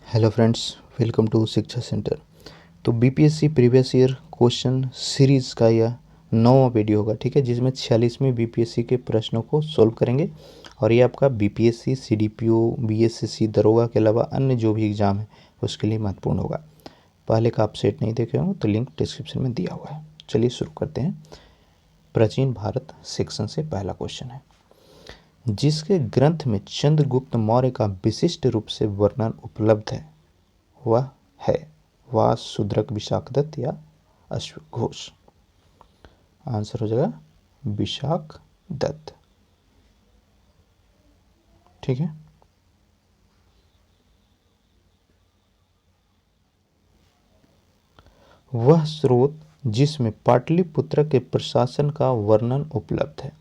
Hello friends, welcome to शिक्षा centre. तो BPSC previous year question series का यह 9वां वीडियो होगा, ठीक है, जिसमें 46वें बीपीएससी के प्रश्नों को सोल्व करेंगे। और ये आपका बीपीएससी, सीडीपीओ, बीएसएससी, दरोगा के अलावा अन्य जो भी एग्ज़ाम है उसके लिए महत्वपूर्ण होगा। पहले का आप सेट नहीं देखे होंगे तो लिंक डिस्क्रिप्शन में दिया हुआ है। चलिए शुरू करते हैं। प्राचीन भारत सेक्शन से पहला क्वेश्चन है, जिसके ग्रंथ में चंद्रगुप्त मौर्य का विशिष्ट रूप से वर्णन उपलब्ध है वह है वास, शूद्रक, विशाखदत्त या अश्वघोष। आंसर हो जाएगा विशाखदत्त। ठीक है। वह स्रोत जिसमें पाटलिपुत्र के प्रशासन का वर्णन उपलब्ध है।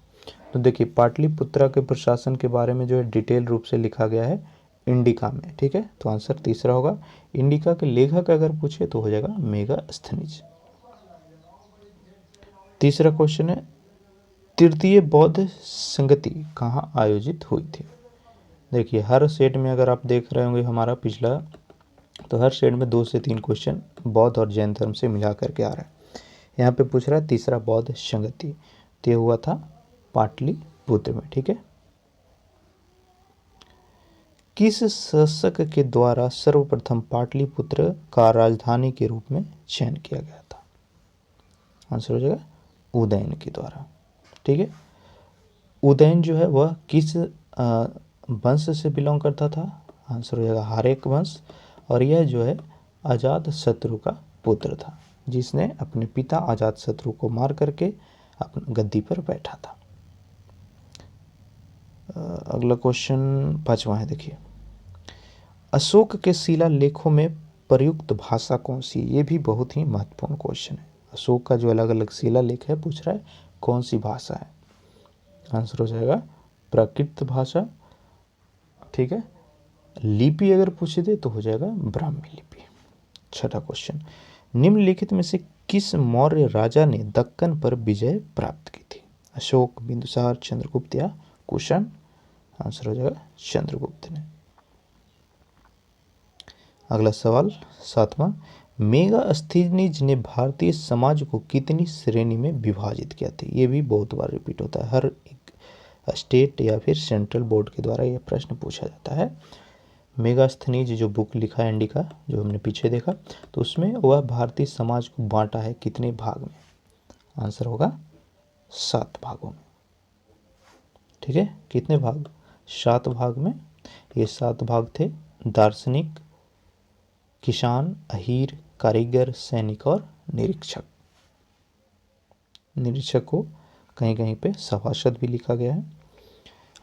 तो देखिए, पाटलिपुत्र के प्रशासन के बारे में जो है डिटेल रूप से लिखा गया है इंडिका में। ठीक है, तो आंसर तीसरा होगा। इंडिका के लेखक अगर पूछे तो हो जाएगा मेगास्थनीज। तीसरा क्वेश्चन है, तृतीय बौद्ध संगति कहाँ आयोजित हुई थी। देखिए, हर सेट में अगर आप देख रहे होंगे हमारा पिछला, तो हर सेट में 2 से 3 क्वेश्चन बौद्ध और जैन धर्म से मिला करके आ रहा है। यहाँ पे पूछ रहा है तीसरा बौद्ध संगति, तो ये हुआ था पाटलिपुत्र में। ठीक है। किस शासक के द्वारा सर्वप्रथम पाटलिपुत्र का राजधानी के रूप में चयन किया गया था। आंसर हो जाएगा उदयन के द्वारा। ठीक है। उदयन जो है वह किस वंश से बिलोंग करता था। आंसर हो जाएगा हारेक वंश। और यह जो है अजात शत्रु का पुत्र था, जिसने अपने पिता अजात शत्रु को मार करके अपनी गद्दी पर बैठा था। अगला क्वेश्चन 5वां है। देखिए, अशोक के शिलालेखों में प्रयुक्त भाषा कौन सी है। ये भी बहुत ही महत्वपूर्ण क्वेश्चन है। अशोक का जो अलग अलग शिलालेख है पूछ रहा है कौन सी भाषा है। आंसर हो जाएगा प्राकृत भाषा। ठीक है। लिपि अगर पूछे दे तो हो जाएगा ब्राह्मी लिपि। छठा क्वेश्चन, निम्नलिखित में से किस मौर्य राजा ने दक्कन पर विजय प्राप्त की थी। अशोक, बिंदुसार, चंद्रगुप्त या कुषाण। आंसर हो जाएगा चंद्रगुप्त ने। अगला सवाल 7वां, मेगास्थनीज ने भारतीय समाज को कितनी श्रेणी में विभाजित किया था। ये भी बहुत बार रिपीट होता है, हर एक स्टेट या फिर सेंट्रल बोर्ड के द्वारा यह प्रश्न पूछा जाता है। मेगास्थनीज जो बुक लिखा है इंडिका, जो हमने पीछे देखा, तो उसमें वह भारतीय समाज को बांटा है कितने भाग में। आंसर होगा 7 भागों में। ठीक है, कितने भाग, 7 भाग में। ये 7 भाग थे, दार्शनिक, किसान, अहीर, कारीगर, सैनिक और निरीक्षक। निरीक्षक को कहीं कहीं पे सभासद भी लिखा गया है।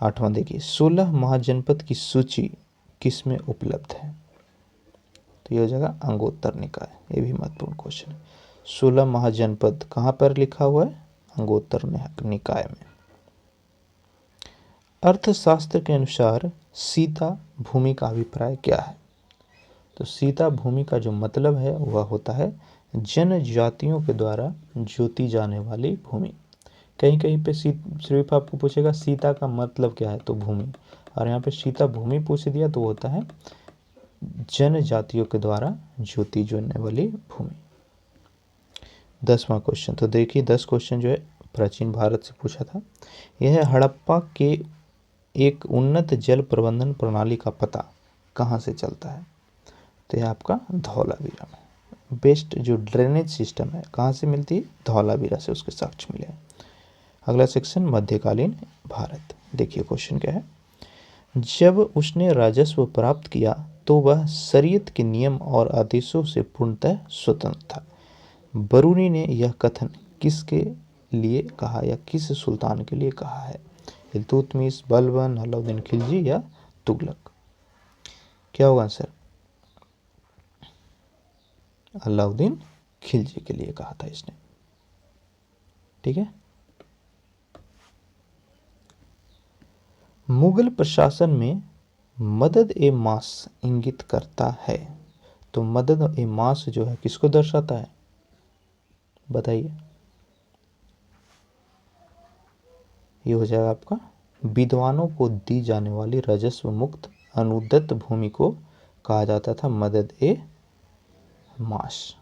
8वां देखिए, 16 महाजनपद की सूची किस में उपलब्ध है। तो ये हो जाएगा अंगोत्तर निकाय। ये भी महत्वपूर्ण क्वेश्चन है। 16 महाजनपद कहाँ पर लिखा हुआ है, अंगोत्तर निकाय में। अर्थशास्त्र के अनुसार सीता भूमि का अभिप्राय क्या है। तो सीता भूमि का जो मतलब है वह होता है जनजातियों के द्वारा जोती जाने वाली भूमि। कहीं कहीं पे सिर्फ आपको पूछेगा सीता का मतलब क्या है, तो भूमि, और यहाँ पे सीता भूमि पूछ दिया तो होता है जनजातियों के द्वारा जोती जाने वाली भूमि। 10वां क्वेश्चन, तो देखिए 10 क्वेश्चन जो है प्राचीन भारत से पूछा था। यह है, हड़प्पा के एक उन्नत जल प्रबंधन प्रणाली का पता कहाँ से चलता है। तो यह आपका धौलावीरा में। बेस्ट जो ड्रेनेज सिस्टम है कहाँ से मिलती है, धौलावीरा से उसके साक्ष्य मिले हैं। अगला सेक्शन मध्यकालीन भारत। देखिए क्वेश्चन क्या है, जब उसने राजस्व प्राप्त किया तो वह शरीयत के नियम और आदेशों से पूर्णतः स्वतंत्र था। बरूनी ने यह कथन किसके लिए कहा या किस सुल्तान के लिए कहा है। इल्तुतमिश, बलबन, अलाउद्दीन खिलजी या तुगलक। क्या होगा आंसर, अलाउद्दीन खिलजी के लिए कहा था इसने। ठीक है। मुगल प्रशासन में मदद ए मास इंगित करता है। तो मदद ए मास जो है किसको दर्शाता है, बताइए। ये हो जाएगा आपका विद्वानों को दी जाने वाली राजस्व मुक्त अनुदत्त भूमि को कहा जाता था मदद ए माश।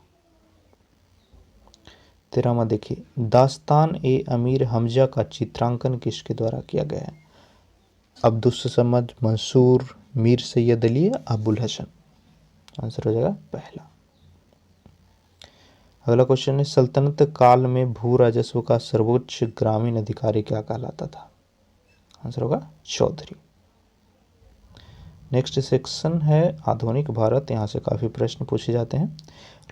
13वां देखिए, दास्तान ए अमीर हमजा का चित्रांकन किसके द्वारा किया गया है? अब्दुस समद, मंसूर, मीर सैयद अली, अबुल हसन। आंसर हो जाएगा पहला। अगला क्वेश्चन है, सल्तनत काल में भू राजस्व का सर्वोच्च ग्रामीण अधिकारी क्या कहलाता था? आंसर होगा चौधरी। नेक्स्ट सेक्शन है आधुनिक भारत। यहाँ से काफ़ी प्रश्न पूछे जाते हैं।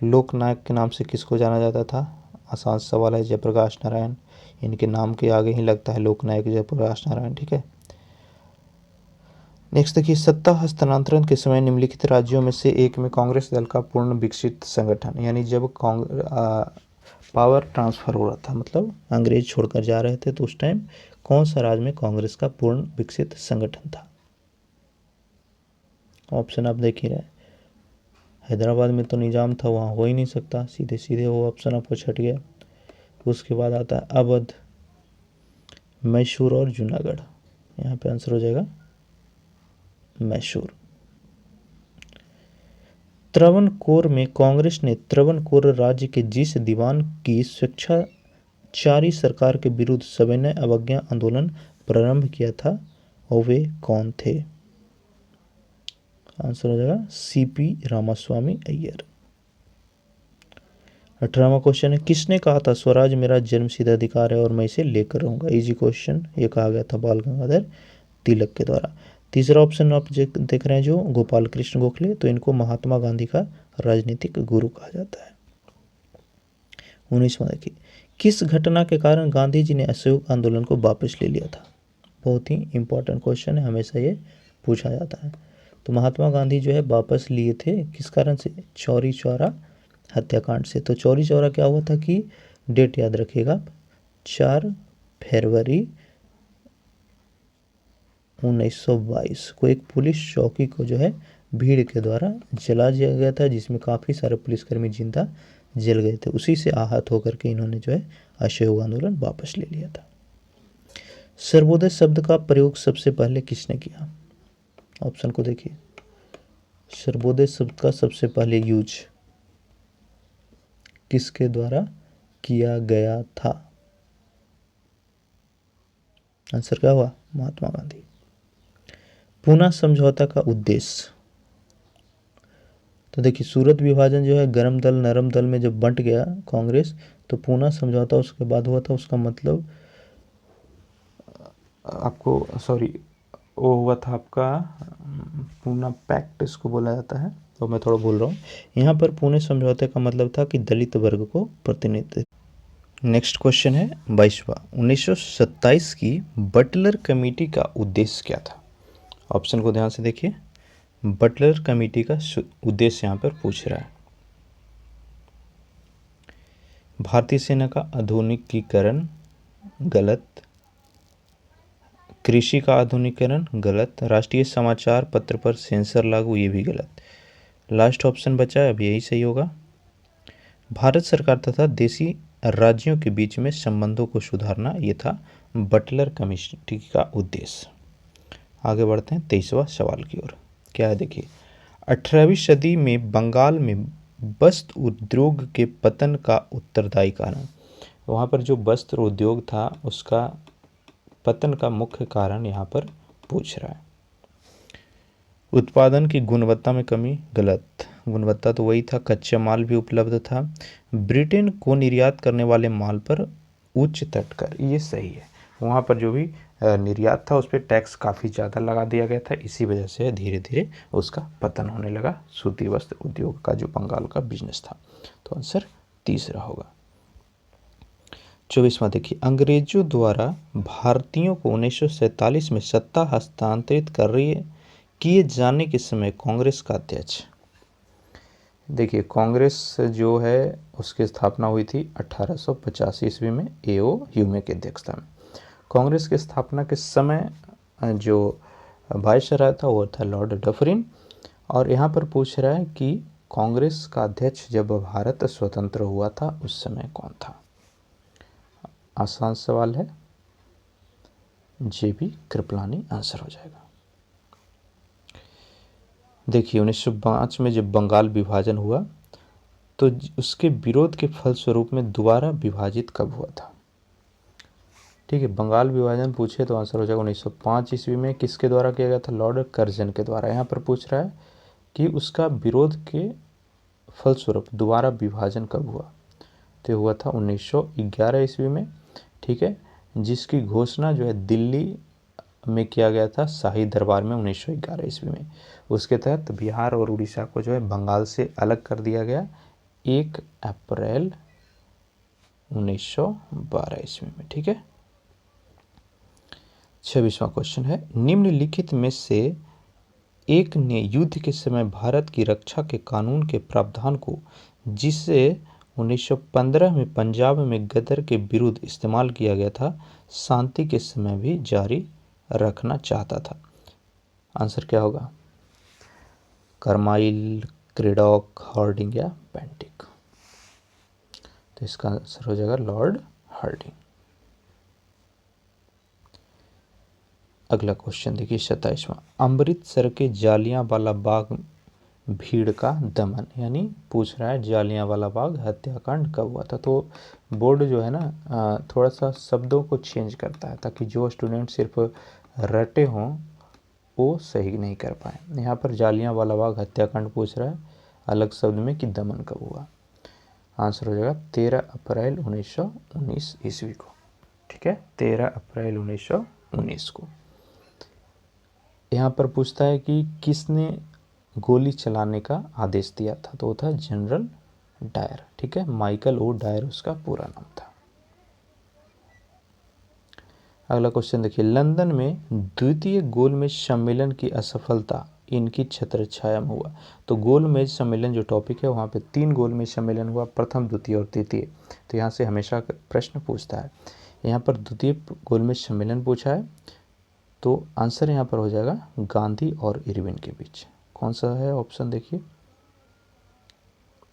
लोकनायक के नाम से किसको जाना जाता था? आसान सवाल है, जयप्रकाश नारायण। इनके नाम के आगे ही लगता है लोकनायक जयप्रकाश नारायण, ठीक है। नेक्स्ट देखिए, सत्ता हस्तांतरण के समय निम्नलिखित राज्यों में से एक में कांग्रेस दल का पूर्ण विकसित संगठन, यानी जब पावर ट्रांसफर हो रहा था, मतलब अंग्रेज छोड़कर जा रहे थे, तो उस टाइम कौन सा राज्य में कांग्रेस का पूर्ण विकसित संगठन था? ऑप्शन आप देख ही रहे। हैदराबाद में तो निजाम था, वहाँ हो ही नहीं सकता, सीधे सीधे वो ऑप्शन आपको छट गया। तो उसके बाद आता है अवध, मैसूर और जूनागढ़। यहाँ पे आंसर हो जाएगा मैसूर। त्रावणकोर में कांग्रेस ने त्रावणकोर राज्य के जिस दीवान की स्वेच्छाचारी सरकार के विरुद्ध सविनय अवज्ञा आंदोलन प्रारंभ किया था, और वे कौन थे? आंसर हो जाएगा सीपी रामास्वामी अय्यर। 18वां क्वेश्चन है, किसने कहा था स्वराज मेरा जन्मसिद्ध अधिकार है और मैं इसे लेकर रहूंगा? इजी क्वेश्चन, ये कहा गया था बाल गंगाधर तिलक के द्वारा। तीसरा ऑप्शन आप देख रहे हैं जो गोपाल कृष्ण गोखले, तो इनको महात्मा गांधी का राजनीतिक गुरु कहा जाता है। 19वां देखिए, किस घटना के कारण गांधी जी ने असहयोग आंदोलन को वापस ले लिया था? बहुत ही इंपॉर्टेंट क्वेश्चन है, हमेशा ये पूछा जाता है। तो महात्मा गांधी जो है वापस लिए थे किस कारण से? चौरी चौरा हत्याकांड से। तो चौरी चौरा क्या हुआ था कि, डेट याद रखिएगा, 4 फरवरी 1922 को एक पुलिस चौकी को जो है भीड़ के द्वारा जला दिया गया था, जिसमें काफ़ी सारे पुलिसकर्मी जिंदा जल गए थे। उसी से आहत होकर के इन्होंने जो है असहयोग आंदोलन वापस ले लिया था। सर्वोदय शब्द का प्रयोग सबसे पहले किसने किया? ऑप्शन को देखिए, सर्वोदय शब्द का सबसे पहले यूज किसके द्वारा किया गया था? आंसर क्या हुआ? महात्मा गांधी। पूना समझौता का उद्देश्य, तो देखिए सूरत विभाजन जो है गरम दल नरम दल में जब बंट गया कांग्रेस, तो पूना समझौता उसके बाद हुआ था। उसका मतलब आपको सॉरी वो हुआ था आपका पूना पैक्ट इसको बोला जाता है, तो मैं थोड़ा भूल रहा हूँ। यहाँ पर पुणे समझौते का मतलब था कि दलित वर्ग को प्रतिनिधित्व। नेक्स्ट क्वेश्चन है 22वां, 1927 की बटलर कमेटी का उद्देश्य क्या था? ऑप्शन को ध्यान से देखिए, बटलर कमेटी का उद्देश्य यहाँ पर पूछ रहा है। भारतीय सेना का आधुनिकीकरण, गलत। कृषि का आधुनिकीकरण, गलत। राष्ट्रीय समाचार पत्र पर सेंसर लागू, ये भी गलत। लास्ट ऑप्शन बचा है, अब यही सही होगा। भारत सरकार तथा देशी राज्यों के बीच में संबंधों को सुधारना, ये था बटलर कमेटी का उद्देश्य। आगे बढ़ते हैं 23वां सवाल की ओर। क्या है देखिए, 18वीं सदी में बंगाल में वस्त्र उद्योग के पतन का उत्तरदायी कारण, वहाँ पर जो वस्त्र उद्योग था उसका पतन का मुख्य कारण यहाँ पर पूछ रहा है। उत्पादन की गुणवत्ता में कमी, गलत। गुणवत्ता तो वही था, कच्चा माल भी उपलब्ध था। ब्रिटेन को निर्यात करने वाले माल पर उच्च तट कर, ये सही है। वहाँ पर जो भी निर्यात था उस पर टैक्स काफ़ी ज़्यादा लगा दिया गया था, इसी वजह से धीरे धीरे उसका पतन होने लगा, सूती वस्त्र उद्योग का जो बंगाल का बिजनेस था। तो आंसर तीसरा होगा। 24वां देखिए, अंग्रेजों द्वारा भारतीयों को 1947 में सत्ता हस्तांतरित किए जाने के समय कांग्रेस का अध्यक्ष, देखिए कांग्रेस जो है उसकी स्थापना हुई थी 1885 ईस्वी में A.O. ह्यूमे की अध्यक्षता में। कांग्रेस की स्थापना के समय जो वायसराय था वो था लॉर्ड डफरिन। और यहाँ पर पूछ रहा है कि कांग्रेस का अध्यक्ष जब भारत स्वतंत्र हुआ था उस समय कौन था? आसान सवाल है, JB कृपलानी आंसर हो जाएगा। देखिए 1905 में जब बंगाल विभाजन हुआ तो उसके विरोध के फलस्वरूप में दोबारा विभाजित कब हुआ था। ठीक है, बंगाल विभाजन पूछे तो आंसर हो जाएगा 1905 ईस्वी में। किसके द्वारा किया गया था? लॉर्ड कर्जन के द्वारा। यहाँ पर पूछ रहा है कि उसका विरोध के फलस्वरूप दोबारा विभाजन कब हुआ, तो हुआ था 1911 ईस्वी में। ठीक है, जिसकी घोषणा जो है दिल्ली में किया गया था शाही दरबार में 1911 ईस्वी में। उसके तहत बिहार और उड़ीसा को जो है बंगाल से अलग कर दिया गया 1 अप्रैल 1912 ईस्वी में। ठीक है, 26वां क्वेश्चन है, निम्नलिखित में से एक ने युद्ध के समय भारत की रक्षा के कानून के प्रावधान को, जिसे 1915 में पंजाब में गदर के विरुद्ध इस्तेमाल किया गया था, शांति के समय भी जारी रखना चाहता था। आंसर क्या होगा? कार्माइल, क्रेडॉक, हार्डिंग या बेंटिक। तो इसका आंसर हो जाएगा लॉर्ड हार्डिंग। अगला क्वेश्चन देखिए 27वां, अमृतसर के जालियांवाला बाग भीड़ का दमन, यानी पूछ रहा है जालियांवाला बाग हत्याकांड कब हुआ था। तो बोर्ड जो है ना थोड़ा सा शब्दों को चेंज करता है ताकि जो स्टूडेंट सिर्फ रटे हों वो सही नहीं कर पाए। यहाँ पर जालियांवाला बाग हत्याकांड पूछ रहा है अलग शब्द में कि दमन कब हुआ। आंसर हो जाएगा 13 अप्रैल 1919 ईस्वी को। ठीक है, 13 अप्रैल 1919 को। यहाँ पर पूछता है कि किसने गोली चलाने का आदेश दिया था, तो वो था जनरल डायर। ठीक है, माइकल ओ डायर उसका पूरा नाम था। अगला क्वेश्चन देखिए, लंदन में द्वितीय गोलमेज सम्मेलन की असफलता इनकी छत्रछाया में हुआ। तो गोलमेज सम्मेलन जो टॉपिक है वहाँ पे 3 गोलमेज सम्मेलन हुआ, प्रथम, द्वितीय और तृतीय। तो यहाँ से हमेशा प्रश्न पूछता है। यहाँ पर द्वितीय गोलमेज सम्मेलन पूछा है तो आंसर यहाँ पर हो जाएगा गांधी और इरविन के बीच। कौन सा है ऑप्शन देखिए?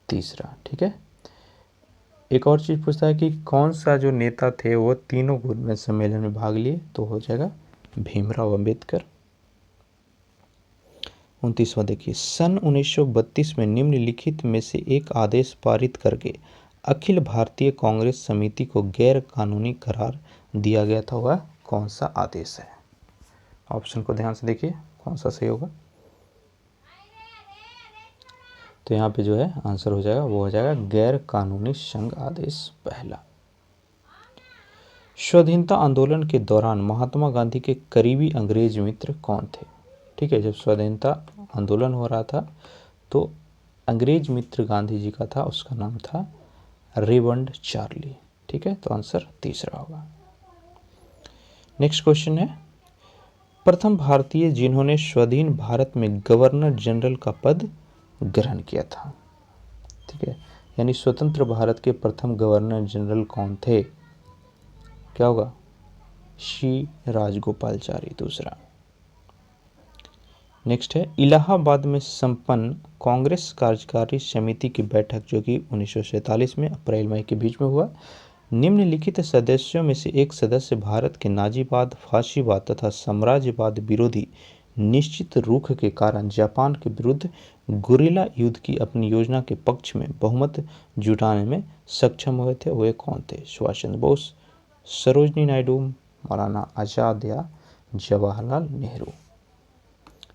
तीसरा। ठीक है, एक और चीज़ पूछता है कि कौन सा जो नेता थे वो तीनों गोलमेज सम्मेलन में भाग लिए, तो हो जाएगा भीमराव अंबेडकर। 29वां देखिए, सन 1932 में निम्नलिखित में से एक आदेश पारित करके अखिल भारतीय कांग्रेस समिति को गैर कानूनी करार दिया गया था, वह कौन सा आदेश है? ऑप्शन को ध्यान से देखिए कौन सा सही होगा। तो यहाँ पे जो है आंसर हो जाएगा वो हो जाएगा गैर कानूनी संघ आदेश पहला। स्वाधीनता आंदोलन के दौरान महात्मा गांधी के करीबी अंग्रेज मित्र कौन थे? ठीक है, जब स्वाधीनता आंदोलन हो रहा था तो अंग्रेज मित्र गांधी जी का था, उसका नाम था रेवंड चार्ली। ठीक है, तो आंसर तीसरा होगा। नेक्स्ट क्वेश्चन है, प्रथम भारतीय जिन्होंने स्वाधीन भारत में गवर्नर जनरल का पद ग्रहण किया था। ठीक है, यानी स्वतंत्र भारत के प्रथम गवर्नर जनरल कौन थे? क्या होगा? श्री राजगोपालचारी दूसरा। नेक्स्ट है, इलाहाबाद में संपन्न कांग्रेस कार्यकारी समिति की बैठक जो कि 1947 में अप्रैल मई के बीच में हुआ, निम्नलिखित सदस्यों में से एक सदस्य भारत के नाजीवाद, फाशीवाद तथा साम्राज्यवाद विरोधी निश्चित रुख के कारण जापान के विरुद्ध गुरिल्ला युद्ध की अपनी योजना के पक्ष में बहुमत जुटाने में सक्षम हुए थे, वे कौन थे? सुभाष चंद्र बोस, सरोजनी नायडू, मौलाना आजाद या जवाहरलाल नेहरू।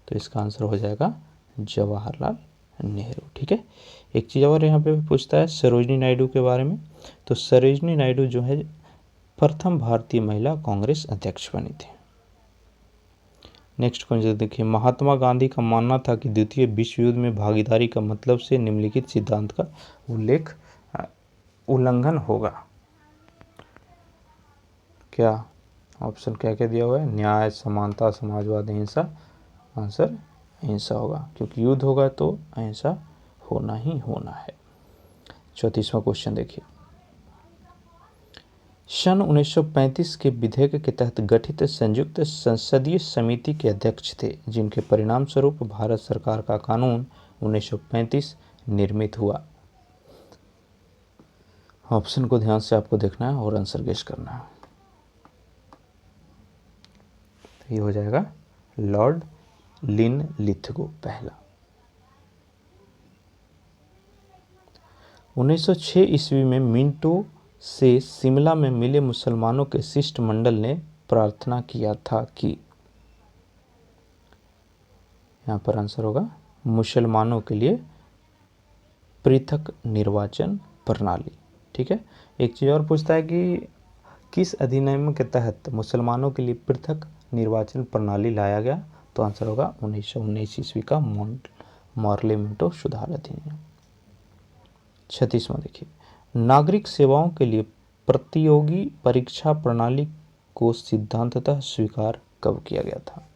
तो इसका आंसर हो जाएगा जवाहरलाल नेहरू। ठीक है, एक चीज़ और यहाँ पे पूछता है सरोजनी नायडू के बारे में। तो सरोजनी नायडू जो है प्रथम भारतीय महिला कांग्रेस अध्यक्ष बनी थी। नेक्स्ट क्वेश्चन देखिए, महात्मा गांधी का मानना था कि द्वितीय विश्व युद्ध में भागीदारी का मतलब से निम्नलिखित सिद्धांत का उल्लंघन होगा। क्या ऑप्शन क्या क्या दिया हुआ है? न्याय, समानता, समाजवाद, अहिंसा। आंसर अहिंसा होगा, क्योंकि युद्ध होगा तो अहिंसा होना ही होना है। 34वां क्वेश्चन देखिए, सन 1935 के विधेयक के तहत गठित संयुक्त संसदीय समिति के अध्यक्ष थे, जिनके परिणाम स्वरूप भारत सरकार का कानून 1935 निर्मित हुआ। ऑप्शन को ध्यान से आपको देखना है और आंसर गेस करना है। ये हो जाएगा लॉर्ड लिनलिथगो पहला। 1906 ईस्वी में मिंटो से शिमला में मिले मुसलमानों के शिष्टमंडल ने प्रार्थना किया था कि, यहाँ पर आंसर होगा मुसलमानों के लिए पृथक निर्वाचन प्रणाली। ठीक है, एक चीज़ और पूछता है कि किस अधिनियम के तहत मुसलमानों के लिए पृथक निर्वाचन प्रणाली लाया गया, तो आंसर होगा 1919 ईस्वी का मॉर्ले मिंटो सुधार अधिनियम। 36वां देखिए, नागरिक सेवाओं के लिए प्रतियोगी परीक्षा प्रणाली को सिद्धांततः स्वीकार कब किया गया था,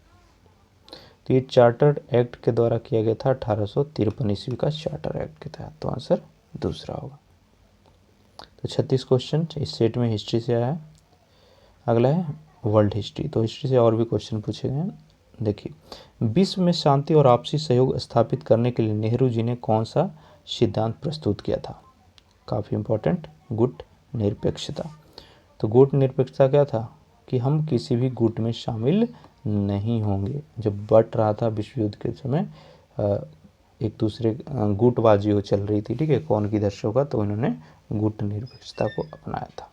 तो ये चार्टर्ड एक्ट के द्वारा किया गया था 1853 ईस्वी का चार्टर एक्ट के तहत, तो आंसर दूसरा होगा। तो 36 क्वेश्चन इस सेट में हिस्ट्री से आया है। अगला है वर्ल्ड हिस्ट्री, तो हिस्ट्री से और भी क्वेश्चन पूछे गए हैं। देखिए, विश्व में शांति और आपसी सहयोग स्थापित करने के लिए नेहरू जी ने कौन सा सिद्धांत प्रस्तुत किया था, काफ़ी इंपॉर्टेंट, गुट निरपेक्षता। तो गुट निरपेक्षता क्या था कि हम किसी भी गुट में शामिल नहीं होंगे। जब बट रहा था विश्व युद्ध के समय, एक दूसरे गुटबाजी हो चल रही थी, ठीक है, कौन किधर से होगा, तो इन्होंने गुट निरपेक्षता को अपनाया था।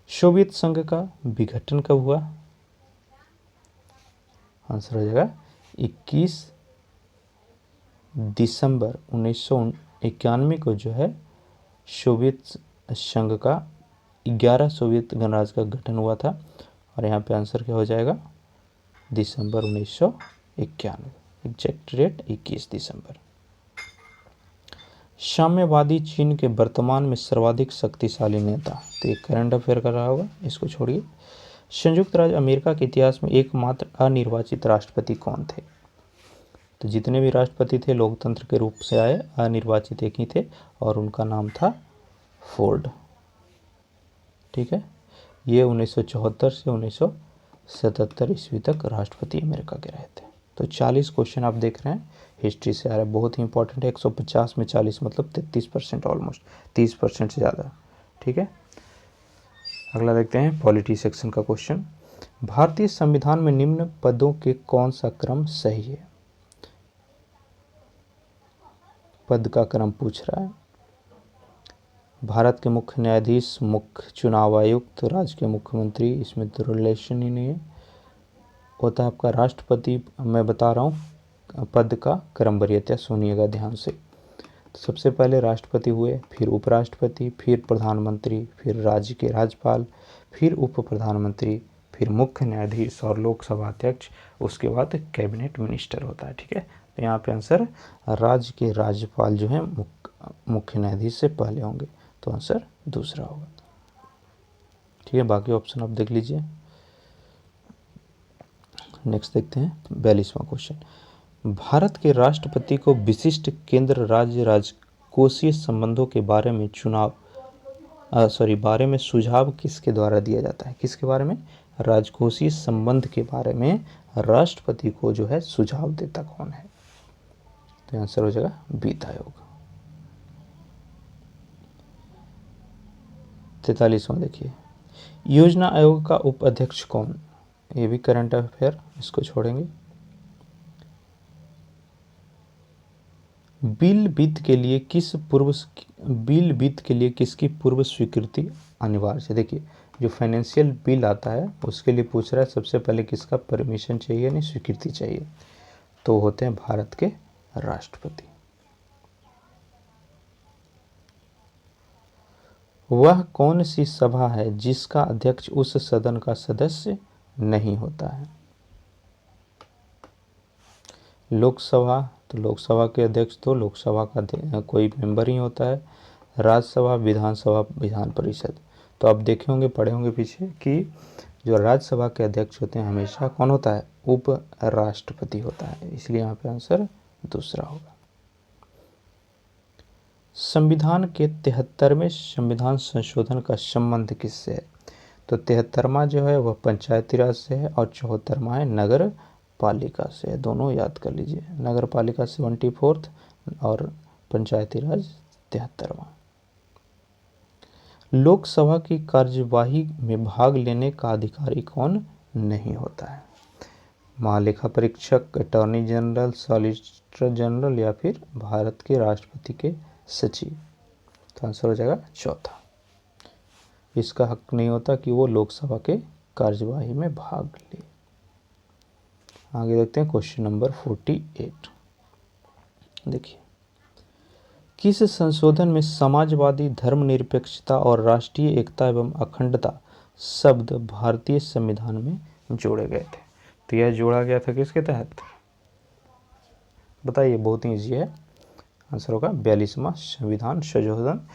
सोवियत संघ का विघटन कब हुआ, आंसर हो जाएगा 21 दिसंबर 1991 को जो है सोवियत संघ का 11 सोवियत गणराज्य का गठन हुआ था, और यहाँ पे आंसर क्या हो जाएगा दिसंबर 1991, एग्जैक्ट डेट 21 दिसंबर। साम्यवादी चीन के वर्तमान में सर्वाधिक शक्तिशाली नेता, तो ये करंट अफेयर कर रहा होगा, इसको छोड़िए। संयुक्त राज्य अमेरिका के इतिहास में एकमात्र अनिर्वाचित राष्ट्रपति कौन थे, तो जितने भी राष्ट्रपति थे लोकतंत्र के रूप से आए, अनिर्वाचित एक ही थे और उनका नाम था फोर्ड। ठीक है, ये 1974 से 1977 ईस्वी तक राष्ट्रपति अमेरिका के रहे थे। तो 40 क्वेश्चन आप देख रहे हैं हिस्ट्री से आ रहा है, बहुत ही इंपॉर्टेंट है। 150 में 40 मतलब 33%, ऑलमोस्ट 30% से ज़्यादा। ठीक है, अगला देखते हैं पॉलिटी सेक्शन का क्वेश्चन। भारतीय संविधान में निम्न पदों के कौन सा क्रम सही है, पद का क्रम पूछ रहा है। भारत के मुख्य न्यायाधीश, मुख्य चुनाव आयुक्त, राज्य के मुख्यमंत्री, इसमें तो रिलेशन ही नहीं है। होता है आपका राष्ट्रपति, मैं बता रहा हूँ पद का क्रम वरीयता, सुनिएगा ध्यान से। तो सबसे पहले राष्ट्रपति हुए, फिर उपराष्ट्रपति, फिर प्रधानमंत्री, फिर राज्य के राज्यपाल, फिर उप प्रधानमंत्री, फिर मुख्य न्यायाधीश और लोकसभा अध्यक्ष, उसके बाद कैबिनेट मिनिस्टर होता है। ठीक है, तो यहाँ पे आंसर राज्य के राज्यपाल जो है मुख्य न्यायाधीश से पहले होंगे, तो आंसर दूसरा होगा। ठीक है, बाकी ऑप्शन आप देख लीजिए। नेक्स्ट देखते हैं 42वां क्वेश्चन। भारत के राष्ट्रपति को विशिष्ट केंद्र राज्य राजकोषीय संबंधों के बारे में बारे में सुझाव किसके द्वारा दिया जाता है, किसके बारे में, राजकोषीय संबंध के बारे में राष्ट्रपति को जो है सुझाव देता कौन है, तो आंसर हो जाएगा वित्त आयोग। 43वां देखिए, योजना आयोग का उपाध्यक्ष कौन, ये भी करंट अफेयर, इसको छोड़ेंगे। बिल वित्त के लिए किसकी पूर्व स्वीकृति अनिवार्य है। देखिए, जो फाइनेंशियल बिल आता है उसके लिए पूछ रहा है सबसे पहले किसका परमिशन चाहिए, नहीं स्वीकृति चाहिए, तो होते हैं भारत के राष्ट्रपति। वह कौन सी सभा है जिसका अध्यक्ष उस सदन का सदस्य नहीं होता है, लोकसभा, तो लोकसभा के अध्यक्ष तो लोकसभा का कोई मेंबर ही होता है, राज्यसभा, विधानसभा, विधान परिषद। तो आप देखे होंगे, पढ़े होंगे पीछे कि जो राज्यसभा के अध्यक्ष होते हैं हमेशा कौन होता है, उप राष्ट्रपति होता है, इसलिए यहाँ पे आंसर दूसरा होगा। संविधान के 73वें संविधान संशोधन का संबंध किससे है, तो 73वां जो है वह पंचायती राज से है और 74वां है नगर पालिका से, दोनों याद कर लीजिए, नगर पालिका 74th और पंचायती राज 73वां। लोकसभा की कार्यवाही में भाग लेने का अधिकारी कौन नहीं होता है, महालेखा परीक्षक, अटॉर्नी जनरल, सॉलिसिटर जनरल या फिर भारत के राष्ट्रपति के सचिव, तो आंसर हो जाएगा चौथा। इसका हक नहीं होता कि वो लोकसभा के कार्यवाही में भाग ले। आगे देखते हैं क्वेश्चन नंबर 48। देखिए, किस संशोधन में समाजवादी, धर्मनिरपेक्षता और राष्ट्रीय एकता एवं अखंडता शब्द भारतीय संविधान में जोड़े गए थे? तो यह जोड़ा गया था किसके तहत, बताइए। बहुत ही ईजी है, आंसर होगा 42वां संविधान संशोधन,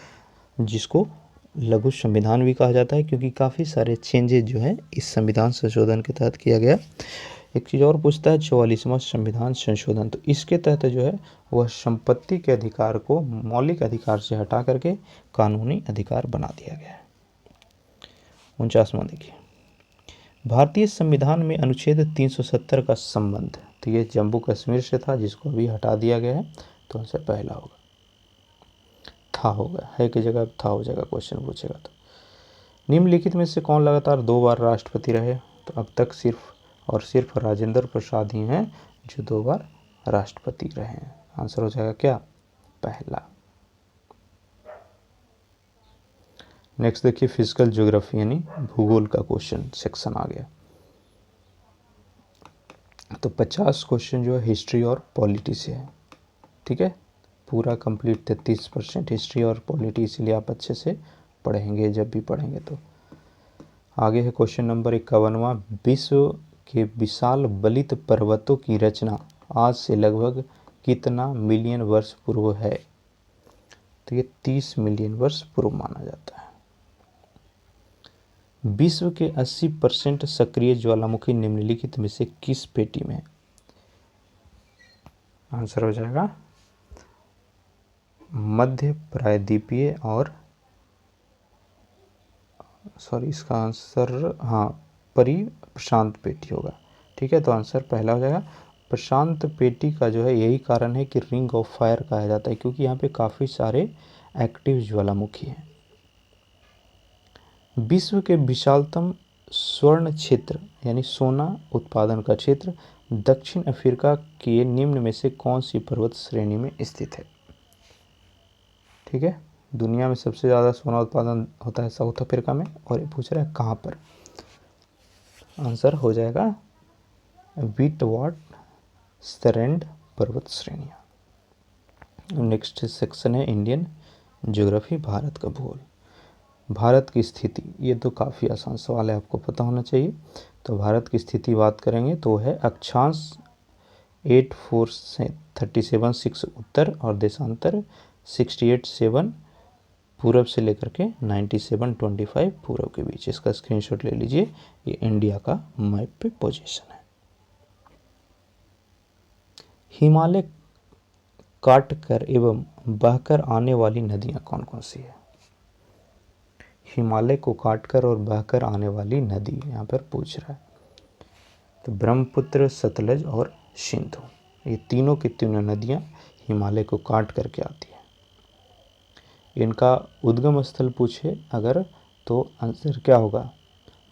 जिसको लघु संविधान भी कहा जाता है, क्योंकि काफ़ी सारे चेंजेज जो है इस संविधान संशोधन के तहत किया गया। एक चीज़ और पूछता है, 44वां संविधान संशोधन, तो इसके तहत जो है वह संपत्ति के अधिकार को मौलिक अधिकार से हटा करके कानूनी अधिकार बना दिया गया है। 49वां देखिए, भारतीय संविधान में अनुच्छेद 370 का संबंध, तो ये जम्मू कश्मीर से था, जिसको अभी हटा दिया गया है, तो आंसर पहला होगा। था होगा, है की जगह था हो जाएगा, क्वेश्चन पूछेगा तो। निम्नलिखित में से कौन लगातार 2 बार राष्ट्रपति रहे? तो अब तक सिर्फ और सिर्फ राजेंद्र प्रसाद ही हैं जो 2 बार राष्ट्रपति रहे हैं। आंसर हो जाएगा क्या, पहला। नेक्स्ट देखिए, फिजिकल ज्योग्राफी यानी भूगोल का क्वेश्चन सेक्शन आ गया। तो 50 क्वेश्चन जो है हिस्ट्री और पॉलिटी से है, ठीक है। पूरा कंप्लीट 33% हिस्ट्री और पॉलिटी, इसलिए आप अच्छे से पढ़ेंगे जब भी पढ़ेंगे तो। आगे है क्वेश्चन नंबर 51वां, विश्व के विशाल बलित पर्वतों की रचना आज से लगभग कितना मिलियन वर्ष पूर्व है? तो ये 30 मिलियन वर्ष पूर्व माना जाता है। विश्व के 80% सक्रिय ज्वालामुखी निम्नलिखित में से किस पेटी में है? आंसर हो जाएगा मध्य प्रायद्वीपीय और इसका आंसर हाँ प्रशांत पेटी होगा, ठीक है। तो आंसर पहला हो जाएगा। प्रशांत पेटी का जो है यही कारण है कि रिंग ऑफ फायर कहा जाता है, क्योंकि यहाँ पे काफ़ी सारे एक्टिव ज्वालामुखी हैं। विश्व के विशालतम स्वर्ण क्षेत्र यानी सोना उत्पादन का क्षेत्र दक्षिण अफ्रीका के निम्न में से कौन सी पर्वत श्रेणी में स्थित है? ठीक है, दुनिया में सबसे ज़्यादा सोना उत्पादन होता है साउथ अफ्रीका में, और ये पूछ रहा है कहाँ पर। आंसर हो जाएगा विटवाटरसरैंड पर्वत श्रेणियाँ। नेक्स्ट सेक्शन है इंडियन ज्योग्राफी, भारत का भूगोल। भारत की स्थिति, ये तो काफ़ी आसान सवाल है, आपको पता होना चाहिए। तो भारत की स्थिति बात करेंगे तो है अक्षांश 8437.6 उत्तर और देशांतर 68.7 पूरब से लेकर के 97.25 पूरब के बीच। इसका स्क्रीनशॉट ले लीजिए, ये इंडिया का मैप पे पोजीशन है। हिमालय काट कर एवं बहकर आने वाली नदियाँ कौन कौन सी है? हिमालय को काटकर और बहकर आने वाली नदी यहाँ पर पूछ रहा है। तो ब्रह्मपुत्र, सतलज और सिंधु, ये तीनों की तीनों नदियाँ हिमालय को काट करके आती है। इनका उद्गम स्थल पूछे अगर तो आंसर क्या होगा,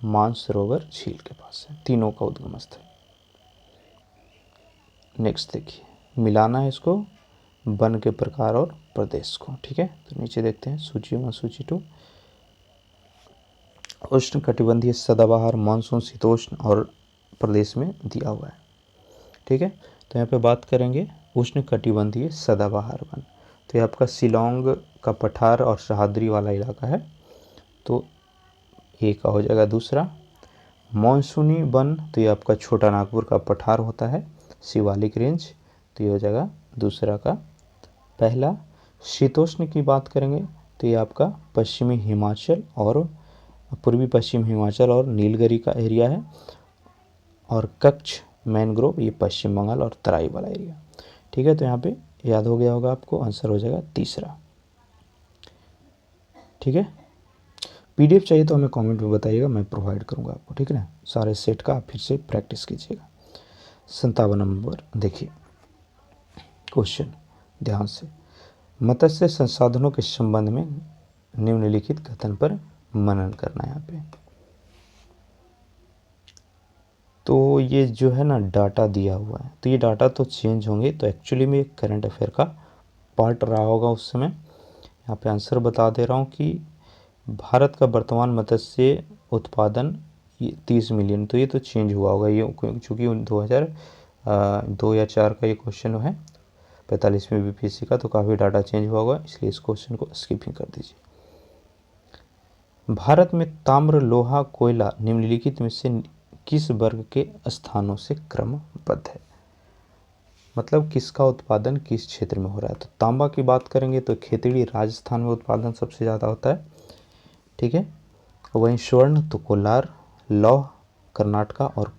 मानसरोवर झील के पास है तीनों का उद्गम स्थल। नेक्स्ट देखिए, मिलाना है इसको वन के प्रकार और प्रदेश को, ठीक है। तो नीचे देखते हैं सूची 1 सूची 2। उष्ण कटिबंधीय सदाबहार मानसून शीतोष्ण और प्रदेश में दिया हुआ है, ठीक है। तो यहाँ पे बात करेंगे उष्ण कटिबंधीय सदाबहार वन, तो ये आपका शिलोंग का पठार और सह्याद्री वाला इलाका है, तो ये का हो जाएगा दूसरा। मानसूनी वन, तो ये आपका छोटा नागपुर का पठार होता है, शिवालिक रेंज, तो ये हो जाएगा दूसरा का पहला। शीतोष्ण की बात करेंगे तो ये आपका पश्चिमी हिमाचल और पूर्वी पश्चिम हिमाचल और नीलगिरी का एरिया है, और कच्छ मैनग्रोव ये पश्चिम बंगाल और तराई वाला एरिया, ठीक है। तो यहाँ पे याद हो गया होगा आपको, आंसर हो जाएगा तीसरा, ठीक है। पीडीएफ चाहिए तो हमें कमेंट में बताइएगा, मैं प्रोवाइड करूँगा आपको, ठीक है ना। सारे सेट का आप फिर से प्रैक्टिस कीजिएगा। 57 नंबर देखिए क्वेश्चन, ध्यान से। मत्स्य संसाधनों के संबंध में निम्नलिखित कथन पर मनन करना है यहाँ पे। तो ये जो है ना डाटा दिया हुआ है, तो ये डाटा तो चेंज होंगे, तो एक्चुअली में करंट अफेयर का पार्ट रहा होगा उस समय। यहाँ पे आंसर बता दे रहा हूँ कि भारत का वर्तमान मत्स्य उत्पादन 30 मिलियन, तो ये तो चेंज हुआ होगा ये, चूँकि 2 या 4 का ये क्वेश्चन है 45वें बीपीएससी का, तो काफ़ी डाटा चेंज हुआ होगा, इसलिए इस क्वेश्चन को स्किपिंग कर दीजिए। भारत में ताम्र, लोहा, कोयला निम्नलिखित में से किस वर्ग के स्थानों से क्रमबद्ध है? मतलब किसका उत्पादन किस क्षेत्र में हो रहा है। तो तांबा की बात करेंगे तो खेतड़ी राजस्थान में उत्पादन सबसे ज़्यादा होता है, ठीक है। वहीं स्वर्ण तो कोलार, लौह कर्नाटका, और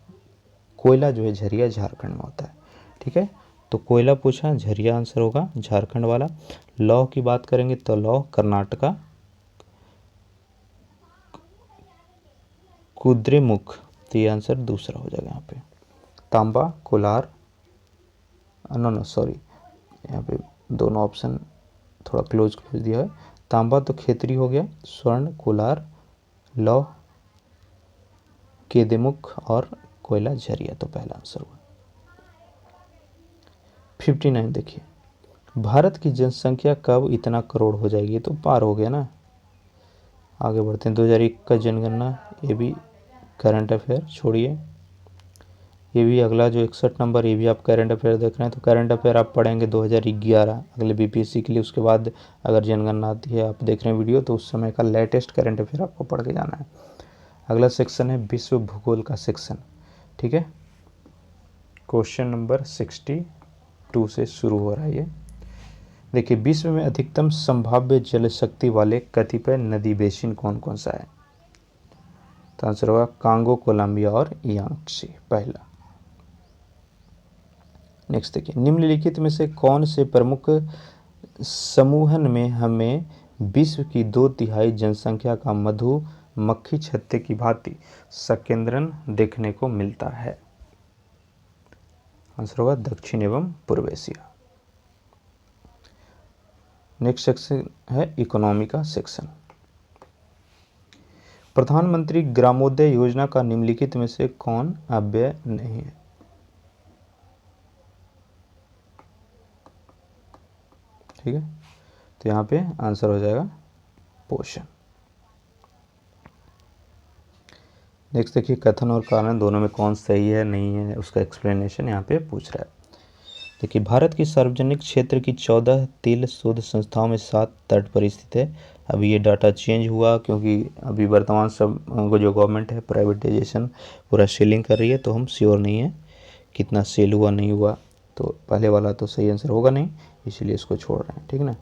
कोयला जो है झरिया झारखंड में होता है, ठीक है। तो कोयला पूछा, झरिया आंसर होगा झारखंड वाला। लौह की बात करेंगे तो लौह कर्नाटका, कुद्रेमुख, तो ये आंसर दूसरा हो जाएगा यहाँ पे। तांबा कोलार, नो सॉरी, यहाँ पे दोनों ऑप्शन थोड़ा क्लोज दिया है। तांबा तो खेतरी हो गया, स्वर्ण कोलार, लौह केदेमुख, और कोयला झरिया, तो पहला आंसर हुआ। 59 देखिए, भारत की जनसंख्या कब इतना करोड़ हो जाएगी, तो पार हो गया ना। आगे बढ़ते हैं, 2001 का जनगणना, ये भी करंट अफेयर छोड़िए, ये भी अगला जो 61 नंबर, ये भी आप करंट अफेयर देख रहे हैं, तो करंट अफेयर आप पढ़ेंगे 2011 अगले बीपीएससी के लिए। उसके बाद अगर जनगणना आती है, आप देख रहे हैं वीडियो, तो उस समय का लेटेस्ट करंट अफेयर आपको पढ़ के जाना है। अगला सेक्शन है विश्व भूगोल का सेक्शन, ठीक है। क्वेश्चन नंबर 62 से शुरू हो रहा है ये। देखिए, विश्व में अधिकतम संभाव्य जल शक्ति वाले कतिपय नदी बेसिन कौन कौन सा है? तो आंसर होगा कांगो, कोलंबिया और यांगत्से, पहला। नेक्स्ट देखिए, निम्नलिखित में से कौन से प्रमुख समूहन में हमें विश्व की 2/3 जनसंख्या का मधुमक्खी छत्ते की भांति संकेंद्रण देखने को मिलता है? आंसर होगा दक्षिण एवं पूर्व एशिया। नेक्स्ट सेक्शन है इकोनॉमी का सेक्शन। प्रधानमंत्री ग्रामोदय योजना का निम्नलिखित में से कौन अव्यय नहीं है? ठीक है, तो यहाँ पे आंसर हो जाएगा पोषण। नेक्स्ट देखिए, कथन और कारण दोनों में कौन सही है नहीं है, उसका एक्सप्लेनेशन यहाँ पे पूछ रहा है। देखिए, भारत की सार्वजनिक क्षेत्र की 14 तेल शोध संस्थाओं में 7 तट पर स्थित है। अभी ये डाटा चेंज हुआ क्योंकि अभी वर्तमान सब जो गवर्नमेंट है प्राइवेटाइजेशन पूरा सेलिंग कर रही है, तो हम श्योर नहीं है कितना सेल हुआ नहीं हुआ, तो पहले वाला तो सही आंसर होगा नहीं, इसीलिए इसको छोड़ रहे हैं, ठीक ना।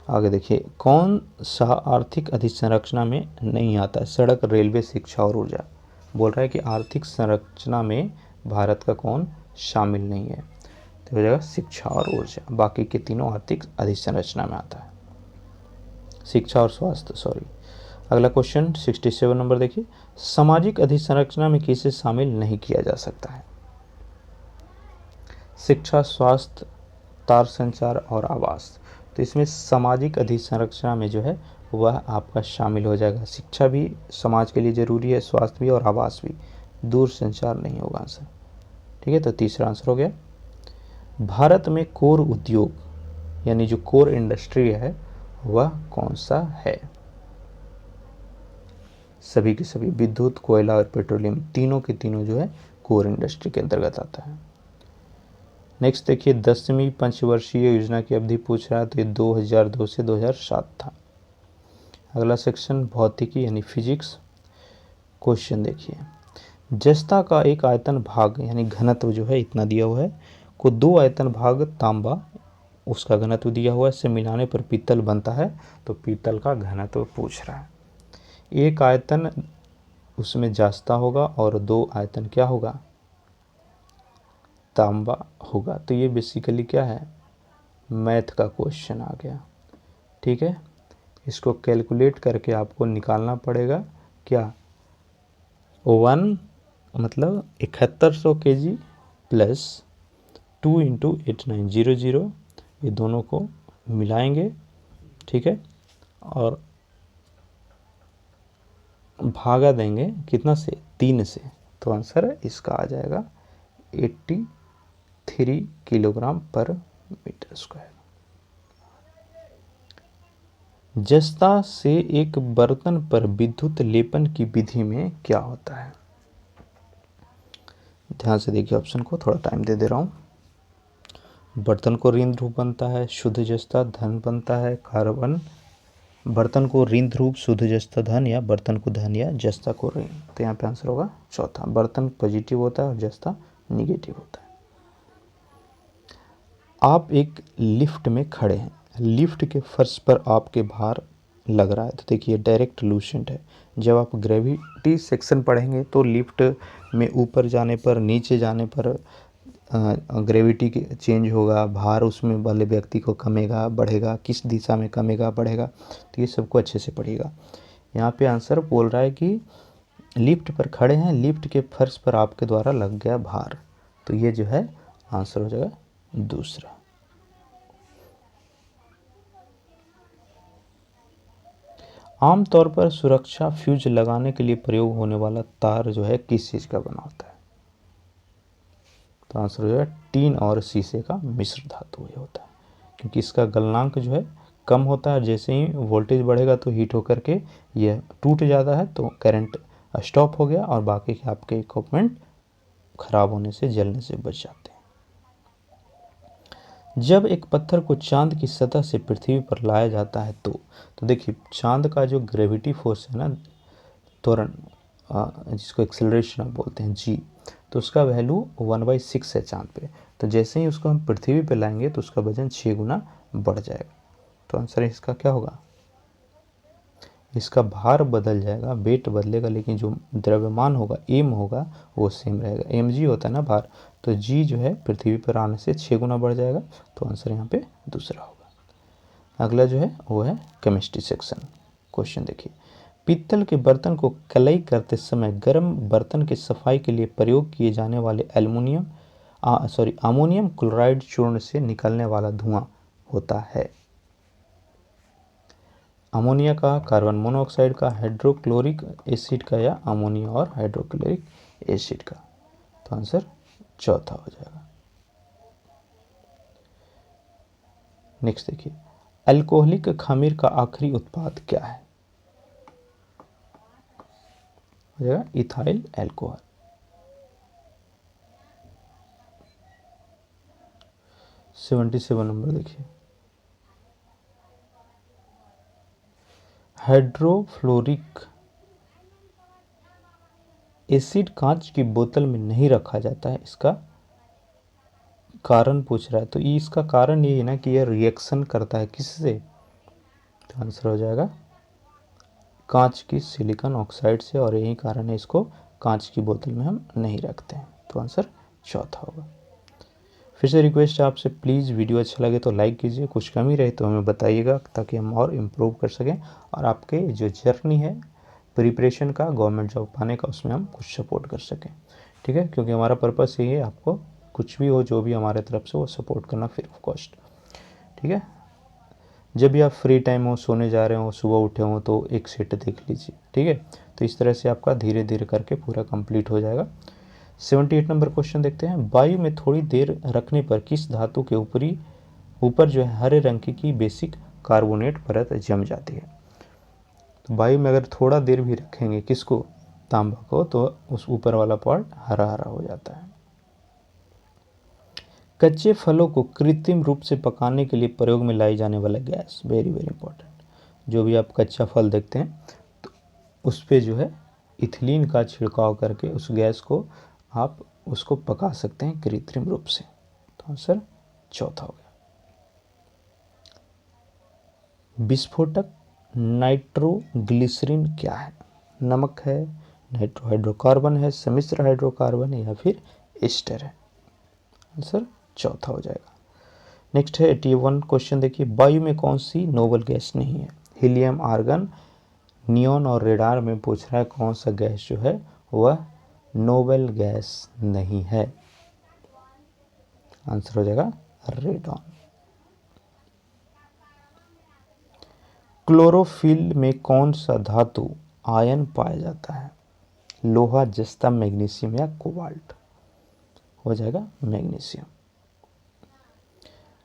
आगे देखिए, कौन सा आर्थिक अधोसंरचना में नहीं आता है? सड़क, रेलवे, शिक्षा और ऊर्जा। बोल रहा है कि आर्थिक संरचना में भारत का कौन शामिल नहीं है, तो हो जाएगा शिक्षा और ऊर्जा। बाकी के तीनों आर्थिक अधोसंरचना में आता है, शिक्षा और स्वास्थ्य, सॉरी। अगला क्वेश्चन 67 नंबर देखिए, सामाजिक अधोसंरचना में किसे शामिल नहीं किया जा सकता है? शिक्षा, स्वास्थ्य, तार संचार और आवास। तो इसमें सामाजिक अधोसंरचना में जो है वह आपका शामिल हो जाएगा। शिक्षा भी समाज के लिए ज़रूरी है, स्वास्थ्य भी और आवास भी, दूर संचार नहीं होगा आंसर, ठीक है। तो तीसरा आंसर हो गया। भारत में कोर उद्योग यानी जो कोर इंडस्ट्री है वह कौन सा है? सभी के सभी विद्युत, कोयला और पेट्रोलियम, तीनों के तीनों जो है कोर इंडस्ट्री के अंतर्गत आता है। नेक्स्ट देखिए, 10वीं पंचवर्षीय योजना की अवधि पूछ रहा है, तो ये 2002 से 2007 था। अगला सेक्शन भौतिकी यानी फिजिक्स। क्वेश्चन देखिए, जस्ता का एक आयतन भाग यानी घनत्व जो है इतना दिया हुआ है, को 2 आयतन भाग तांबा उसका घनत्व दिया हुआ है, से मिलाने पर पीतल बनता है, तो पीतल का घनत्व पूछ रहा है। एक आयतन उसमें जस्ता होगा और 2 आयतन क्या होगा? तांबा होगा। तो ये बेसिकली क्या है? मैथ का क्वेश्चन आ गया, ठीक है। इसको कैलकुलेट करके आपको निकालना पड़ेगा क्या? 1 मतलब 7100 kg प्लस 2 × 8900, ये दोनों को मिलाएंगे, ठीक है, और भागा देंगे कितना से? 3 से, तो आंसर इसका आ जाएगा 83 किलोग्राम पर मीटर स्क्वायर। जस्ता से एक बर्तन पर विद्युत लेपन की विधि में क्या होता है? ध्यान से देखिए ऑप्शन को, थोड़ा टाइम दे रहा हूँ। बर्तन को ऋण ध्रुव बनता है, शुद्ध जस्ता धन बनता है, कार्बन। बर्तन को ऋण ध्रुव, शुद्ध जस्ता धन, या बर्तन को धन या जस्ता को ऋण। तो यहाँ पे आंसर होगा चौथा, बर्तन पॉजिटिव होता है और जस्ता निगेटिव होता है। आप एक लिफ्ट में खड़े हैं, लिफ्ट के फर्श पर आपके भार लग रहा है। तो देखिए डायरेक्ट लूसेंट है। जब आप ग्रेविटी सेक्शन पढ़ेंगे तो लिफ्ट में ऊपर जाने पर, नीचे जाने पर ग्रेविटी के चेंज होगा, भार उसमें वाले व्यक्ति को कमेगा बढ़ेगा, किस दिशा में कमेगा बढ़ेगा, तो ये सबको अच्छे से पढ़िएगा। यहाँ पे आंसर बोल रहा है कि लिफ्ट पर खड़े हैं, लिफ्ट के फर्श पर आपके द्वारा लग गया भार। तो ये जो है आंसर हो जाएगा दूसरा। आमतौर पर सुरक्षा फ्यूज लगाने के लिए प्रयोग होने वाला तार जो है किस चीज़ का बना होता है? तो आंसर हो जाएगा टीन और शीशे का मिश्र धातु ये होता है, क्योंकि इसका गलनांक जो है कम होता है। जैसे ही वोल्टेज बढ़ेगा तो हीट होकर के ये टूट जाता है, तो करंट स्टॉप हो गया और बाकी के आपके इक्विपमेंट खराब होने से, जलने से बच जाते हैं। जब एक पत्थर को चांद की सतह से पृथ्वी पर लाया जाता है तो देखिए चांद का जो ग्रेविटी फोर्स है ना, त्वरण, जिसको एक्सेलरेशन आप बोलते हैं जी, तो उसका वैल्यू 1/6 है चांद पे। तो जैसे ही उसको हम पृथ्वी पे लाएंगे तो उसका वजन 6 गुना बढ़ जाएगा। तो आंसर इसका क्या होगा? इसका भार बदल जाएगा, वेट बदलेगा, लेकिन जो द्रव्यमान होगा, एम होगा, वो सेम रहेगा। एम जी होता है ना भार, तो जी जो है पृथ्वी पर आने से 6 गुना बढ़ जाएगा। तो आंसर यहाँ पे दूसरा होगा। अगला जो है वो है केमिस्ट्री सेक्शन। क्वेश्चन देखिए, पीतल के बर्तन को कलई करते समय गर्म बर्तन की सफाई के लिए प्रयोग किए जाने वाले अमोनियम क्लोराइड चूर्ण से निकलने वाला धुआं होता है। अमोनिया का, कार्बन मोनोऑक्साइड का, हाइड्रोक्लोरिक एसिड का, या अमोनिया और हाइड्रोक्लोरिक एसिड का। तो आंसर चौथा हो जाएगा। नेक्स्ट देखिए, अल्कोहलिक खमीर का आखिरी उत्पाद क्या है? हो जाएगा इथाइल अल्कोहल। 77 नंबर देखिए, हाइड्रोफ्लोरिक एसिड कांच की बोतल में नहीं रखा जाता है, इसका कारण पूछ रहा है। तो ये इसका कारण ये है ना कि यह रिएक्शन करता है किससे? तो आंसर हो जाएगा कांच की सिलिकॉन ऑक्साइड से, और यही कारण है इसको कांच की बोतल में हम नहीं रखते हैं। तो आंसर चौथा होगा। फिर से रिक्वेस्ट है आपसे, प्लीज़ वीडियो अच्छा लगे तो लाइक कीजिए, कुछ कमी रहे तो हमें बताइएगा ताकि हम और इम्प्रूव कर सकें, और आपके जो जर्नी है प्रिपरेशन का, गवर्नमेंट जॉब पाने का, उसमें हम कुछ सपोर्ट कर सकें। ठीक है, क्योंकि हमारा पर्पस यही है, आपको कुछ भी हो, जो भी हमारे तरफ से, वो सपोर्ट करना फ्री ऑफ कॉस्ट। ठीक है, जब भी आप फ्री टाइम हो, सोने जा रहे हो, सुबह उठे हो, तो एक सेट देख लीजिए। ठीक है, तो इस तरह से आपका धीरे धीरे करके पूरा कंप्लीट हो जाएगा। 78 नंबर क्वेश्चन देखते हैं, वायु में थोड़ी देर रखने पर किस धातु के ऊपर जो है हरे रंग की बेसिक कार्बोनेट परत जम जाती है? तो वायु में अगर थोड़ा देर भी रखेंगे किसको, तांबा को, तो उस ऊपर वाला पार्ट हरा हरा हो जाता है। कच्चे फलों को कृत्रिम रूप से पकाने के लिए प्रयोग में लाई जाने वाला गैस, वेरी वेरी इंपॉर्टेंट। जो भी आप कच्चा फल देखते हैं तो उस पर जो है इथिलीन का छिड़काव करके उस गैस को आप उसको पका सकते हैं कृत्रिम रूप से। तो आंसर चौथा हो गया। विस्फोटक नाइट्रोग्लिसरीन क्या है? नमक है, नाइट्रो हाइड्रोकार्बन है, सम्मिश्र हाइड्रोकार्बन है, या फिर एस्टर है? आंसर चौथा हो जाएगा। नेक्स्ट है 81 क्वेश्चन देखिए, वायु में कौन सी नोबल गैस नहीं है? हीलियम, आर्गन, नियॉन और रेडान में पूछ रहा है कौन सा गैस जो है वह नोबल गैस नहीं है? आंसर हो जाएगा रेडॉन। क्लोरोफिल में कौन सा धातु आयन पाया जाता है? लोहा, जस्ता, मैग्नीशियम, या कोबाल्ट? हो जाएगा मैग्नीशियम।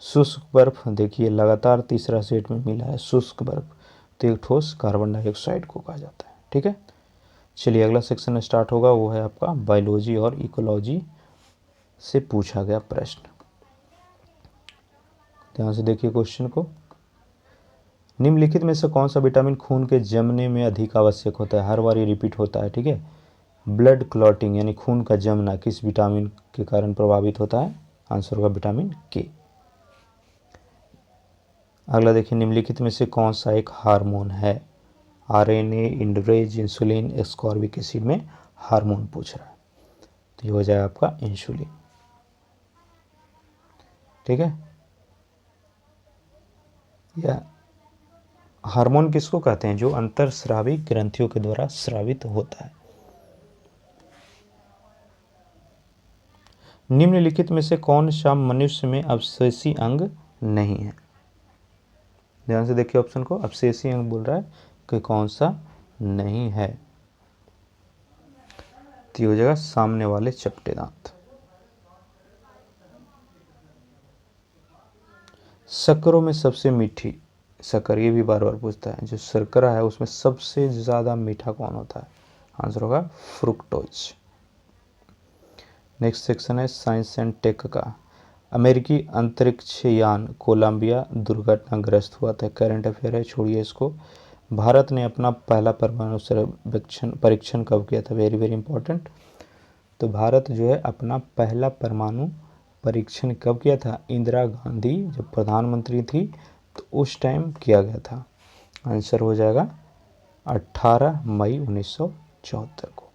शुष्क बर्फ देखिए लगातार तीसरा सेट में मिला है शुष्क बर्फ, तो एक ठोस कार्बन डाइऑक्साइड को कहा जाता है। ठीक है, चलिए अगला सेक्शन स्टार्ट होगा, वो है आपका बायोलॉजी और इकोलॉजी से पूछा गया प्रश्न। ध्यान से देखिए क्वेश्चन को। निम्नलिखित में से कौन सा विटामिन खून के जमने में अधिक आवश्यक होता है? हर बार ये रिपीट होता है। ठीक है, ब्लड क्लॉटिंग यानी खून का जमना किस विटामिन के कारण प्रभावित होता है? आंसर होगा विटामिन के। अगला देखिए, निम्नलिखित में से कौन सा एक हार्मोन है? आरएनए, इंडरेज, इंसुलिन, एस्कॉर्बिक एसिड में हार्मोन पूछ रहा है, तो ये हो जाएगा आपका इंसुलिन। ठीक है, यह हार्मोन किसको कहते हैं? जो अंतरस्रावी ग्रंथियों के द्वारा स्रावित होता है। निम्नलिखित में से कौन सा मनुष्य में अवशेषी अंग नहीं है? ध्यान से देखिए ऑप्शन को, अवशेषी अंग बोल रहा है कि कौन सा नहीं है, तो हो जाएगा सामने वाले चपटे दांत। शक्करों में सबसे मीठी शक्कर, ये भी बार बार पूछता है, जो शर्करा है उसमें सबसे ज़्यादा मीठा कौन होता है? आंसर होगा फ्रुक्टोज। नेक्स्ट सेक्शन है साइंस एंड टेक का। अमेरिकी अंतरिक्ष यान कोलंबिया दुर्घटनाग्रस्त हुआ था, करंट अफेयर है, छोड़िए इसको। भारत ने अपना पहला परमाणु परीक्षण कब किया था? Very very important. तो भारत जो है अपना पहला परमाणु परीक्षण कब किया था? इंदिरा गांधी जब प्रधानमंत्री थी तो उस टाइम किया गया था। आंसर हो जाएगा 18 मई 1974 को।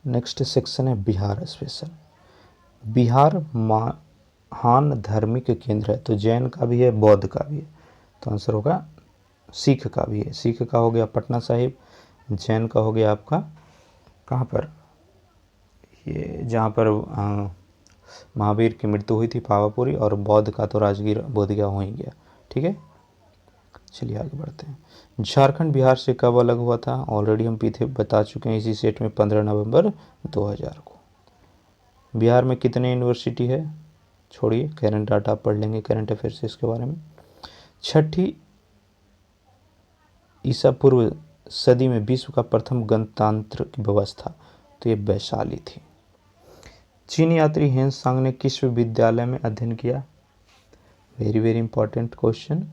नेक्स्ट सेक्शन है बिहार स्पेशल। बिहार महान धार्मिक केंद्र है, तो जैन का भी है, बौद्ध का भी है, तो आंसर होगा सिख का भी है। सिख का हो गया पटना साहिब, जैन का हो गया आपका कहाँ पर, ये जहाँ पर महावीर की मृत्यु हुई थी पावापुरी, और बौद्ध का तो राजगीर बोधगया हो ही गया। ठीक है, चलिए आगे बढ़ते हैं। झारखंड बिहार से कब अलग हुआ था? ऑलरेडी हम पीछे बता चुके हैं इसी सेट में, 15 नवंबर 2000 को। बिहार में कितने यूनिवर्सिटी है? छोड़िए, करंट डाटा पढ़ लेंगे, करंट अफेयर से इसके बारे में। छठी ईसा पूर्व सदी में विश्व का प्रथम गणतंत्र व्यवस्था, तो ये वैशाली थी। चीनी यात्री हेनसांग ने किस विश्वविद्यालय में अध्ययन किया? Very very important question.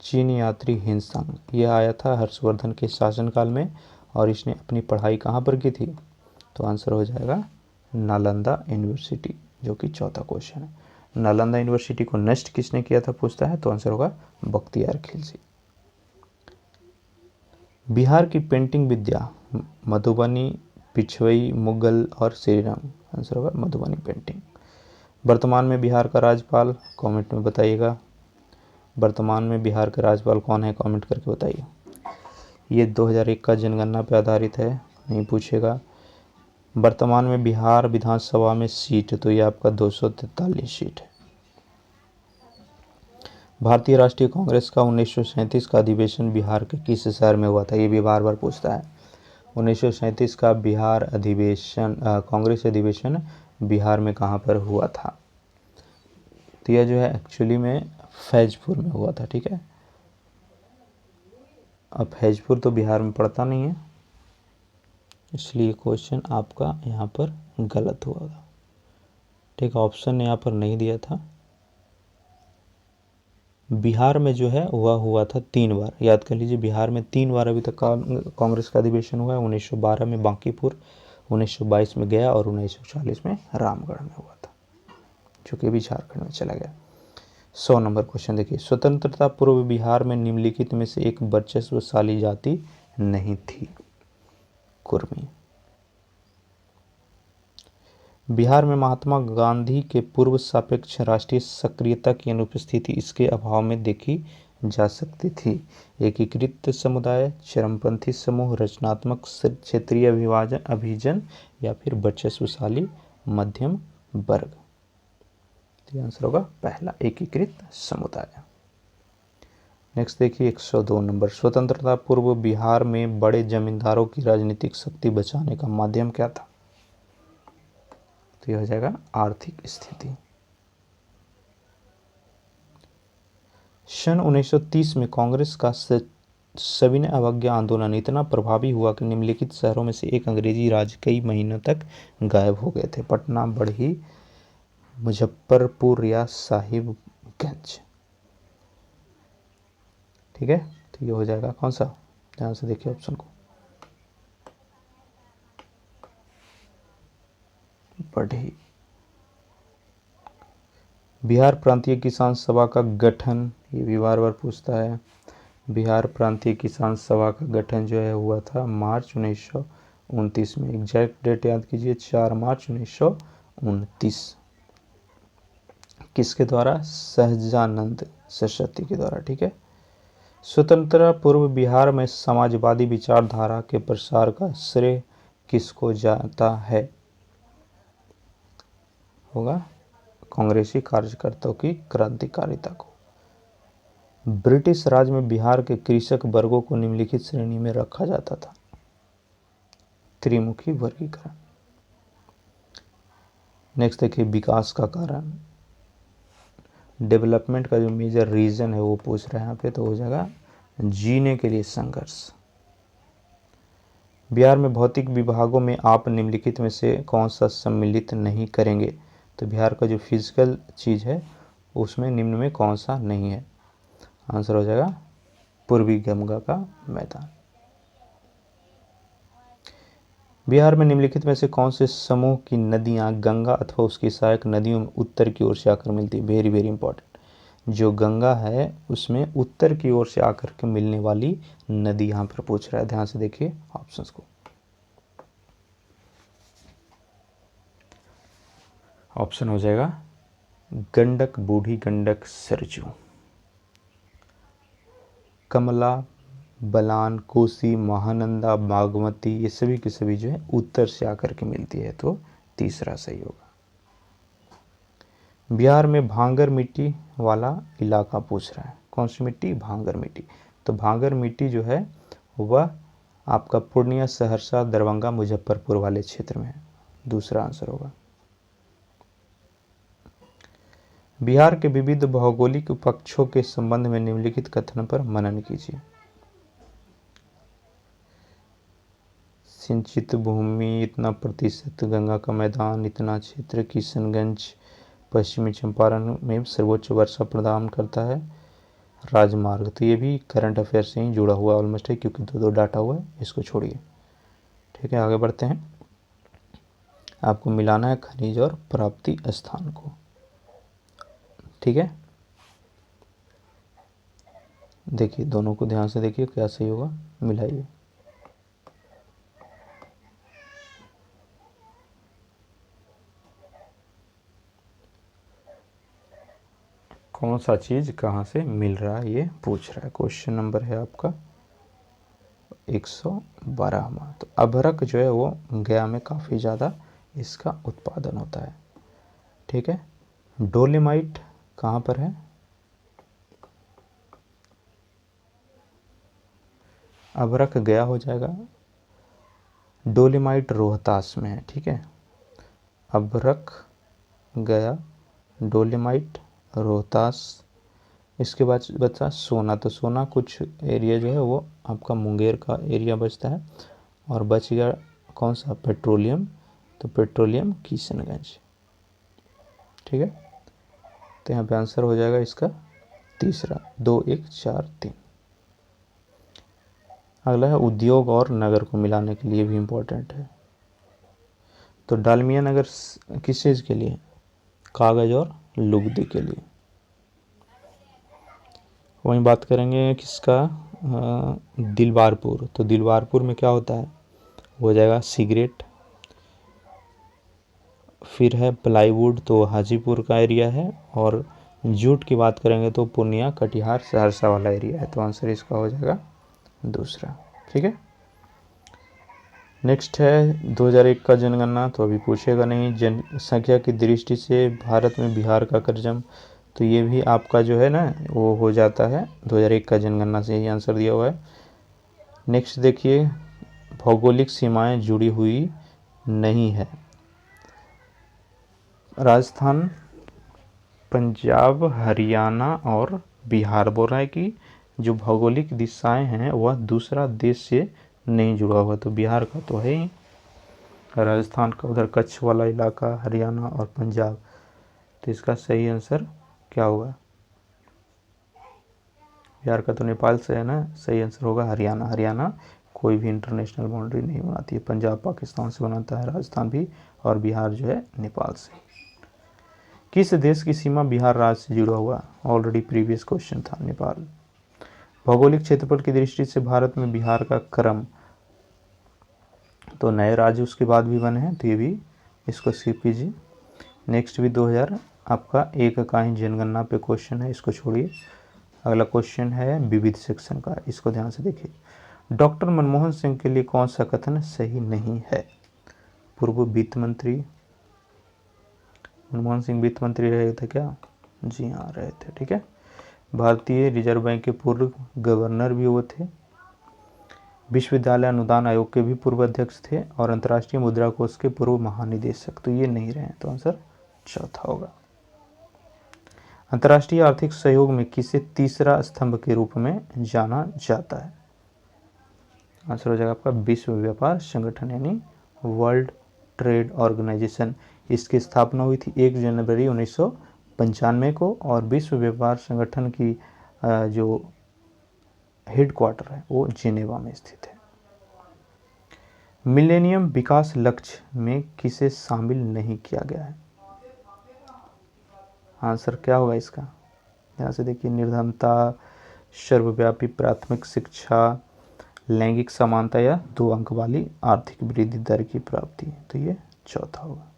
चीनी यात्री हेनसांग, यह आया था हर्षवर्धन के शासनकाल में, और इसने अपनी पढ़ाई कहाँ पर की थी? तो आंसर हो जाएगा नालंदा यूनिवर्सिटी, जो कि चौथा क्वेश्चन है। नालंदा यूनिवर्सिटी को नष्ट किसने किया था पूछता है, तो आंसर होगा बख्तियार खिलजी। बिहार की पेंटिंग विद्या मधुबनी, पिछवई, मुगल और श्रीरंग, आंसर होगा मधुबनी पेंटिंग। वर्तमान में बिहार का राज्यपाल, कमेंट में बताइएगा, वर्तमान में बिहार के राज्यपाल कौन है? कमेंट करके बताइए। ये 2001 का जनगणना पर आधारित है, नहीं पूछेगा। वर्तमान में बिहार विधानसभा में सीट, तो ये आपका 243 सीट है। भारतीय राष्ट्रीय कांग्रेस का 1937 का अधिवेशन बिहार के किस शहर में हुआ था? ये भी बार बार पूछता है। 1937 का बिहार अधिवेशन कांग्रेस अधिवेशन बिहार में कहाँ पर हुआ था? तो यह जो है एक्चुअली में फैजपुर में हुआ था। ठीक है, अब फैजपुर तो बिहार में पड़ता नहीं है, इसलिए क्वेश्चन आपका यहाँ पर गलत हुआ था। ठीक, ऑप्शन यहाँ पर नहीं दिया था। बिहार में जो है वह हुआ था 3 बार, याद कर लीजिए, बिहार में 3 बार अभी तक कांग्रेस का अधिवेशन हुआ है। 1912 में बांकीपुर, 1922 में गया, और 1940 में रामगढ़ में हुआ था, जो कि भी झारखंड में चला गया। 100 नंबर क्वेश्चन देखिए, स्वतंत्रता पूर्व बिहार में निम्नलिखित में से एक वर्चस्वशाली जाति नहीं थी? कुर्मी। बिहार में महात्मा गांधी के पूर्व सापेक्ष राष्ट्रीय सक्रियता की अनुपस्थिति इसके अभाव में देखी जा सकती थी। एकीकृत समुदाय, चरमपंथी समूह, रचनात्मक क्षेत्रीय अभिजन, या फिर वर्चस्वशाली मध्यम वर्ग। तो आंसर होगा पहला, एकीकृत समुदाय। नेक्स्ट देखिए 102 नंबर, स्वतंत्रता पूर्व बिहार में बड़े जमींदारों की राजनीतिक शक्ति बचाने का माध्यम क्या था? तो यह हो जाएगा आर्थिक स्थिति। सन 1930 में कांग्रेस का सविनय अवज्ञा आंदोलन इतना प्रभावी हुआ कि निम्नलिखित शहरों में से एक अंग्रेजी राज कई महीनों तक गायब हो गए थे। पटना, बढ़ी, मुजफ्फरपुर या साहिबगंज। ठीक है, तो ये हो जाएगा कौन सा, ध्यान से देखिए ऑप्शन को, बढ़ी। बिहार प्रांतीय किसान सभा का गठन, ये भी बार बार पूछता है। बिहार प्रांतीय किसान सभा का गठन जो है हुआ था मार्च 1929 में। एग्जैक्ट डेट याद कीजिए, 4 मार्च 1929। किसके द्वारा? सहजानंद सरस्वती के द्वारा। ठीक है। स्वतंत्रता पूर्व बिहार में समाजवादी विचारधारा के प्रसार का श्रेय किसको जाता है? होगा कांग्रेसी कार्यकर्ताओं की क्रांतिकारिता को। ब्रिटिश राज में बिहार के कृषक वर्गों को निम्नलिखित श्रेणी में रखा जाता था। त्रिमुखी वर्गीकरण। नेक्स्ट देखिए, विकास का कारण, डेवलपमेंट का जो मेजर रीजन है वो पूछ रहे हैं यहाँ पे, तो हो जाएगा जीने के लिए संघर्ष। बिहार में भौतिक विभागों में आप निम्नलिखित में से कौन सा सम्मिलित नहीं करेंगे? तो बिहार का जो फिजिकल चीज़ है उसमें निम्न में कौन सा नहीं है? आंसर हो जाएगा पूर्वी गंगा का मैदान। बिहार में निम्नलिखित में से कौन से समूह की नदियां गंगा अथवा उसकी सहायक नदियों में उत्तर की ओर से आकर मिलती है? Very very important. जो गंगा है उसमें उत्तर की ओर से आकर के मिलने वाली नदी यहाँ पर पूछ रहा है। ध्यान से देखिए ऑप्शंस को। ऑप्शन हो जाएगा गंडक, बूढ़ी गंडक, सरजू। कमला, बलान, कोसी, महानंदा, बागमती, ये सभी की सभी जो है उत्तर से आकर के मिलती है, तो तीसरा सही होगा। बिहार में भांगर मिट्टी वाला इलाका पूछ रहा है। कौन सी मिट्टी? भांगर मिट्टी। तो भांगर मिट्टी जो है वह आपका पूर्णिया, सहरसा, दरभंगा, मुजफ्फरपुर वाले क्षेत्र में है। दूसरा आंसर होगा। बिहार के विविध भौगोलिक पक्षों के संबंध में निम्नलिखित कथन पर मनन कीजिए। सिंचित भूमि इतना प्रतिशत, गंगा का मैदान इतना क्षेत्र, किशनगंज पश्चिमी चंपारण में सर्वोच्च वर्षा प्रदान करता है, राजमार्ग। तो ये भी करंट अफेयर से ही जुड़ा हुआ ऑलमोस्ट है, क्योंकि दो डाटा हुआ है, इसको छोड़िए। ठीक है, आगे बढ़ते हैं। आपको मिलाना है खनिज और प्राप्ति स्थान को। ठीक है, देखिए दोनों को ध्यान से देखिए क्या सही होगा, मिलाइए। कौन सा चीज़ कहाँ से मिल रहा है ये पूछ रहा है। क्वेश्चन नंबर है आपका 112वां। तो अभ्रक जो है वो गया में काफ़ी ज़्यादा इसका उत्पादन होता है। ठीक है, डोलेमाइट कहाँ पर है? अभ्रक गया हो जाएगा, डोलेमाइट रोहतास में है। ठीक है, अभ्रक गया, डोलेमाइट रोहतास। इसके बाद बचा सोना। तो सोना कुछ एरिया जो है वो आपका मुंगेर का एरिया बचता है, और बच गया कौन सा? पेट्रोलियम। तो पेट्रोलियम किशनगंज। ठीक है, तो यहाँ पे आंसर हो जाएगा इसका तीसरा, 2, 1, 4, 3। अगला है उद्योग और नगर को मिलाने के लिए भी इम्पोर्टेंट है। तो डालमिया नगर किस चीज़ के लिए? कागज़ और लुगदी के लिए। वहीं बात करेंगे किसका? दिलवारपुर। तो दिलवारपुर में क्या होता है? हो जाएगा सिगरेट। फिर है प्लाईवुड, तो हाजीपुर का एरिया है। और जूट की बात करेंगे तो पूर्णिया, कटिहार, सहरसा वाला एरिया है। तो आंसर इसका हो जाएगा दूसरा। ठीक है, नेक्स्ट है 2001 का जनगणना। तो अभी पूछेगा नहीं। जनसंख्या की दृष्टि से भारत में बिहार का क्रम, तो ये भी आपका जो है ना वो हो जाता है 2001 का जनगणना से ही आंसर दिया हुआ है। नेक्स्ट देखिए, भौगोलिक सीमाएं जुड़ी हुई नहीं है। राजस्थान, पंजाब, हरियाणा और बिहार बोल रहा है कि जो भौगोलिक दिशाएं हैं वह दूसरा देश से नहीं जुड़ा हुआ, तो बिहार का तो है ही। राजस्थान का उधर कच्छ वाला इलाका, हरियाणा और पंजाब, तो इसका सही आंसर क्या होगा? बिहार का तो नेपाल से है ना, सही आंसर होगा हरियाणा। हरियाणा कोई भी इंटरनेशनल बाउंड्री नहीं बनाती है, पंजाब पाकिस्तान से बनाता है, राजस्थान भी, और बिहार जो है नेपाल से। किस देश की सीमा बिहार राज्य से जुड़ा हुआ? ऑलरेडी प्रीवियस क्वेश्चन था, नेपाल। भौगोलिक क्षेत्रफल की दृष्टि से भारत में बिहार का क्रम, तो नए राज्य उसके बाद भी बने हैं, तो ये भी इसको स्किप कीजिए। नेक्स्ट भी 2000 आपका एक का ही जनगणना पे क्वेश्चन है, इसको छोड़िए। अगला क्वेश्चन है विविध सेक्शन का, इसको ध्यान से देखिए। डॉक्टर मनमोहन सिंह के लिए कौन सा कथन सही नहीं है? पूर्व वित्त मंत्री, मनमोहन सिंह वित्त मंत्री रहे थे क्या? जी हाँ, रहे थे, ठीक है। भारतीय रिजर्व बैंक के पूर्व गवर्नर भी वो थे, विश्वविद्यालय अनुदान आयोग के भी पूर्व अध्यक्ष थे, और अंतर्राष्ट्रीय मुद्रा कोष के पूर्व महानिदेशक, तो ये नहीं रहे, तो आंसर चौथा होगा। अंतर्राष्ट्रीय आर्थिक सहयोग में किसे तीसरा स्तंभ के रूप में जाना जाता है? आंसर हो जाएगा आपका विश्व व्यापार संगठन, यानी वर्ल्ड ट्रेड ऑर्गेनाइजेशन। इसकी स्थापना हुई थी 1 जनवरी 1995 को, और विश्व व्यापार संगठन की जो हेडक्वार्टर है वो जिनेवा में स्थित है। मिलेनियम विकास लक्ष्य में किसे शामिल नहीं किया गया है? आंसर क्या होगा इसका? यहाँ से देखिए, निर्धनता, सर्वव्यापी प्राथमिक शिक्षा, लैंगिक समानता, या 2 अंक वाली आर्थिक वृद्धि दर की प्राप्ति, तो ये चौथा होगा।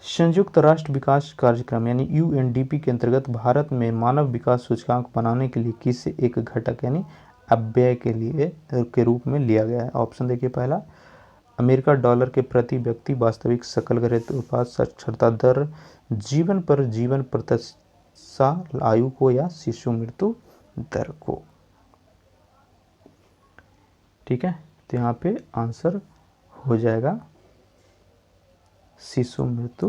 संयुक्त राष्ट्र विकास कार्यक्रम यानी यूएनडीपी के अंतर्गत भारत में मानव विकास सूचकांक बनाने के लिए किसे एक घटक यानी अपव्यय के रूप में लिया गया है? ऑप्शन देखिए, पहला अमेरिका डॉलर के प्रति व्यक्ति वास्तविक सकल घरेलू उत्पाद, साक्षरता दर, जीवन पर जीवन प्रत्याशा आयु को, या शिशु मृत्यु दर को। ठीक है, तो यहाँ पे आंसर हो जाएगा शिशु मृत्यु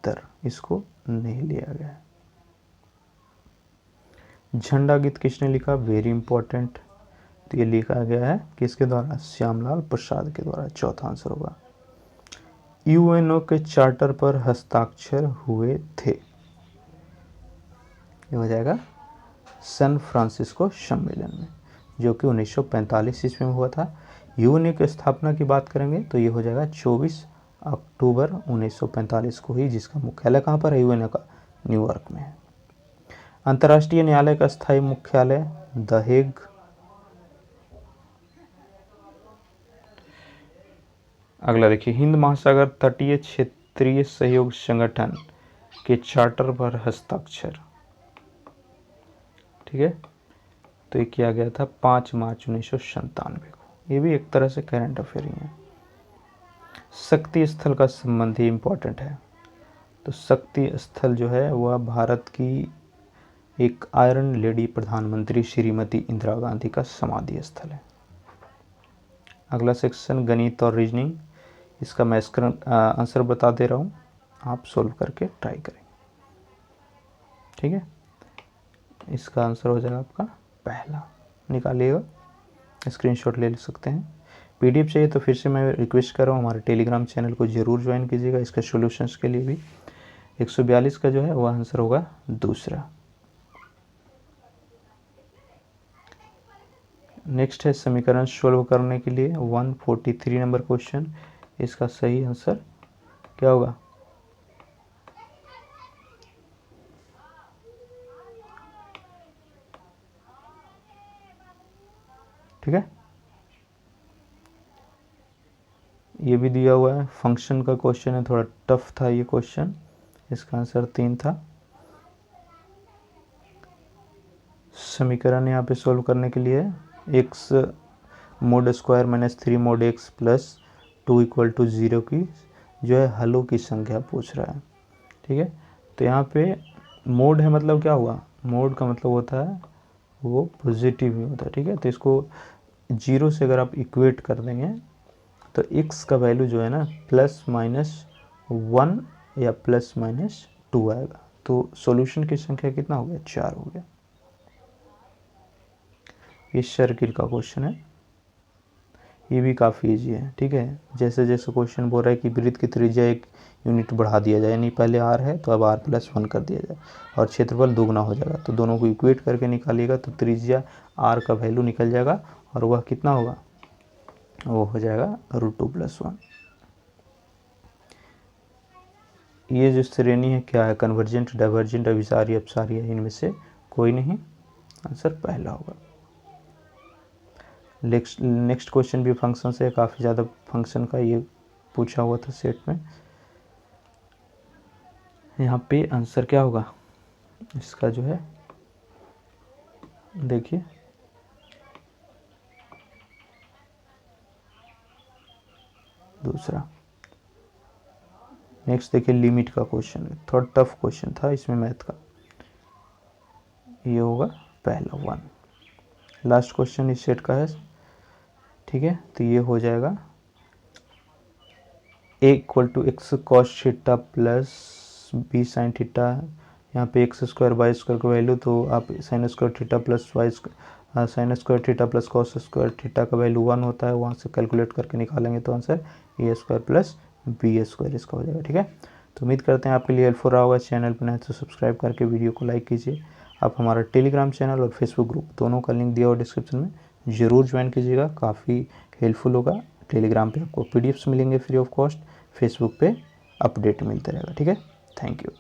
दर, इसको नहीं लिया गया है। झंडा गीत किसने लिखा? वेरी इंपॉर्टेंट, तो ये लिखा गया है किसके द्वारा? श्यामलाल प्रसाद के द्वारा, चौथा आंसर होगा। यूएनओ के चार्टर पर हस्ताक्षर हुए थे, ये हो जाएगा सैन फ्रांसिस्को सम्मेलन में, जो कि 1945 ईस्वी में हुआ था। यूएनओ की स्थापना की बात करेंगे तो ये हो जाएगा 24 अक्टूबर 1945 को ही, जिसका मुख्यालय कहाँ पर है? यूएनओ का न्यूयॉर्क में है। अंतर्राष्ट्रीय न्यायालय का स्थायी मुख्यालय द हेग। अगला देखिए, हिंद महासागर तटीय क्षेत्रीय सहयोग संगठन के चार्टर पर हस्ताक्षर, ठीक है, तो ये किया गया था 5 मार्च 1997 को। ये भी एक तरह से करंट अफेयर ही है। शक्ति स्थल का संबंध ही इम्पोर्टेंट है, तो शक्ति स्थल जो है वह भारत की एक आयरन लेडी प्रधानमंत्री श्रीमती इंदिरा गांधी का समाधि स्थल है। अगला सेक्शन गणित और रीजनिंग, इसका मैं आंसर बता दे रहा हूँ, आप सोल्व करके ट्राई करें, ठीक है। इसका आंसर हो जाएगा आपका पहला, निकालिएगा, स्क्रीनशॉट ले सकते हैं। पीडीएफ चाहिए तो फिर से मैं रिक्वेस्ट कर रहा हूँ, हमारे टेलीग्राम चैनल को ज़रूर ज्वाइन कीजिएगा इसके सॉल्यूशंस के लिए भी। 142 का जो है वह आंसर होगा दूसरा। नेक्स्ट है समीकरण सोल्व करने के लिए 143 नंबर क्वेश्चन, इसका सही आंसर क्या होगा? ठीक है, ये भी दिया हुआ है, फंक्शन का क्वेश्चन है, थोड़ा टफ था ये क्वेश्चन, इसका आंसर 3 था। समीकरण यहाँ पे सोल्व करने के लिए x mod square minus 3 mod x plus 2 equal to 0 की जो है हलों की संख्या पूछ रहा है, ठीक है। तो यहाँ पे मोड है, मतलब क्या हुआ? मोड का मतलब होता है वो पॉजिटिव ही होता है, ठीक है। तो इसको 0 से अगर आप इक्वेट कर देंगे तो x का वैल्यू जो है ना +-1 या +-2 आएगा, तो सॉल्यूशन की संख्या कितना हो गया, 4 हो गया। ये सर्किल का क्वेश्चन है, ये भी काफ़ी इजी है। ठीक है, जैसे जैसे क्वेश्चन बोल रहा है कि वृत्त की त्रिज्या 1 यूनिट बढ़ा दिया जाए, यानी पहले r है तो अब r+1 कर दिया जाए और क्षेत्रफल दोगुना हो जाएगा, तो दोनों को इक्वेट करके निकालिएगा तो त्रिज्या r का वैल्यू निकल जाएगा और वह कितना होगा, वो हो जाएगा √2+1। ये जो श्रेणी है क्या है, कन्वर्जेंट, डाइवर्जेंट, अभिसारी, अपसारी है, इनमें से कोई नहीं, आंसर पहला होगा। नेक्स्ट क्वेश्चन भी फंक्शन से, काफ़ी ज़्यादा फंक्शन का ये पूछा हुआ था सेट में। यहाँ पे आंसर क्या होगा इसका जो है, देखिए दूसरा। नेक्स्ट देखिए लिमिट का क्वेश्चन है, थोड़ा टफ क्वेश्चन था इसमें मैथ का, ये होगा पहला 1। लास्ट क्वेश्चन इस सेट का है। ठीक है, तो ये हो जाएगा a=x cos theta plus b sin theta, यहाँ पे x² y² का वैल्यू, तो आप sin² theta plus sin² theta plus cos² theta का वैल्यू 1 होता है, वहाँ से कैलकुलेट करके निकालेंगे तो आंसर a² प्लस b² इसका हो जाएगा। ठीक है, तो उम्मीद करते हैं आपके लिए हेल्पफुल रहा होगा। चैनल पर नए तो सब्सक्राइब करके वीडियो को लाइक कीजिए। आप हमारा टेलीग्राम चैनल और फेसबुक ग्रुप दोनों का लिंक दिया हुआ डिस्क्रिप्शन में, ज़रूर ज्वाइन कीजिएगा, काफ़ी हेल्पफुल होगा। टेलीग्राम पे आपको PDFs मिलेंगे फ्री ऑफ कॉस्ट, फेसबुक पे अपडेट मिलता रहेगा। ठीक है, थैंक यू।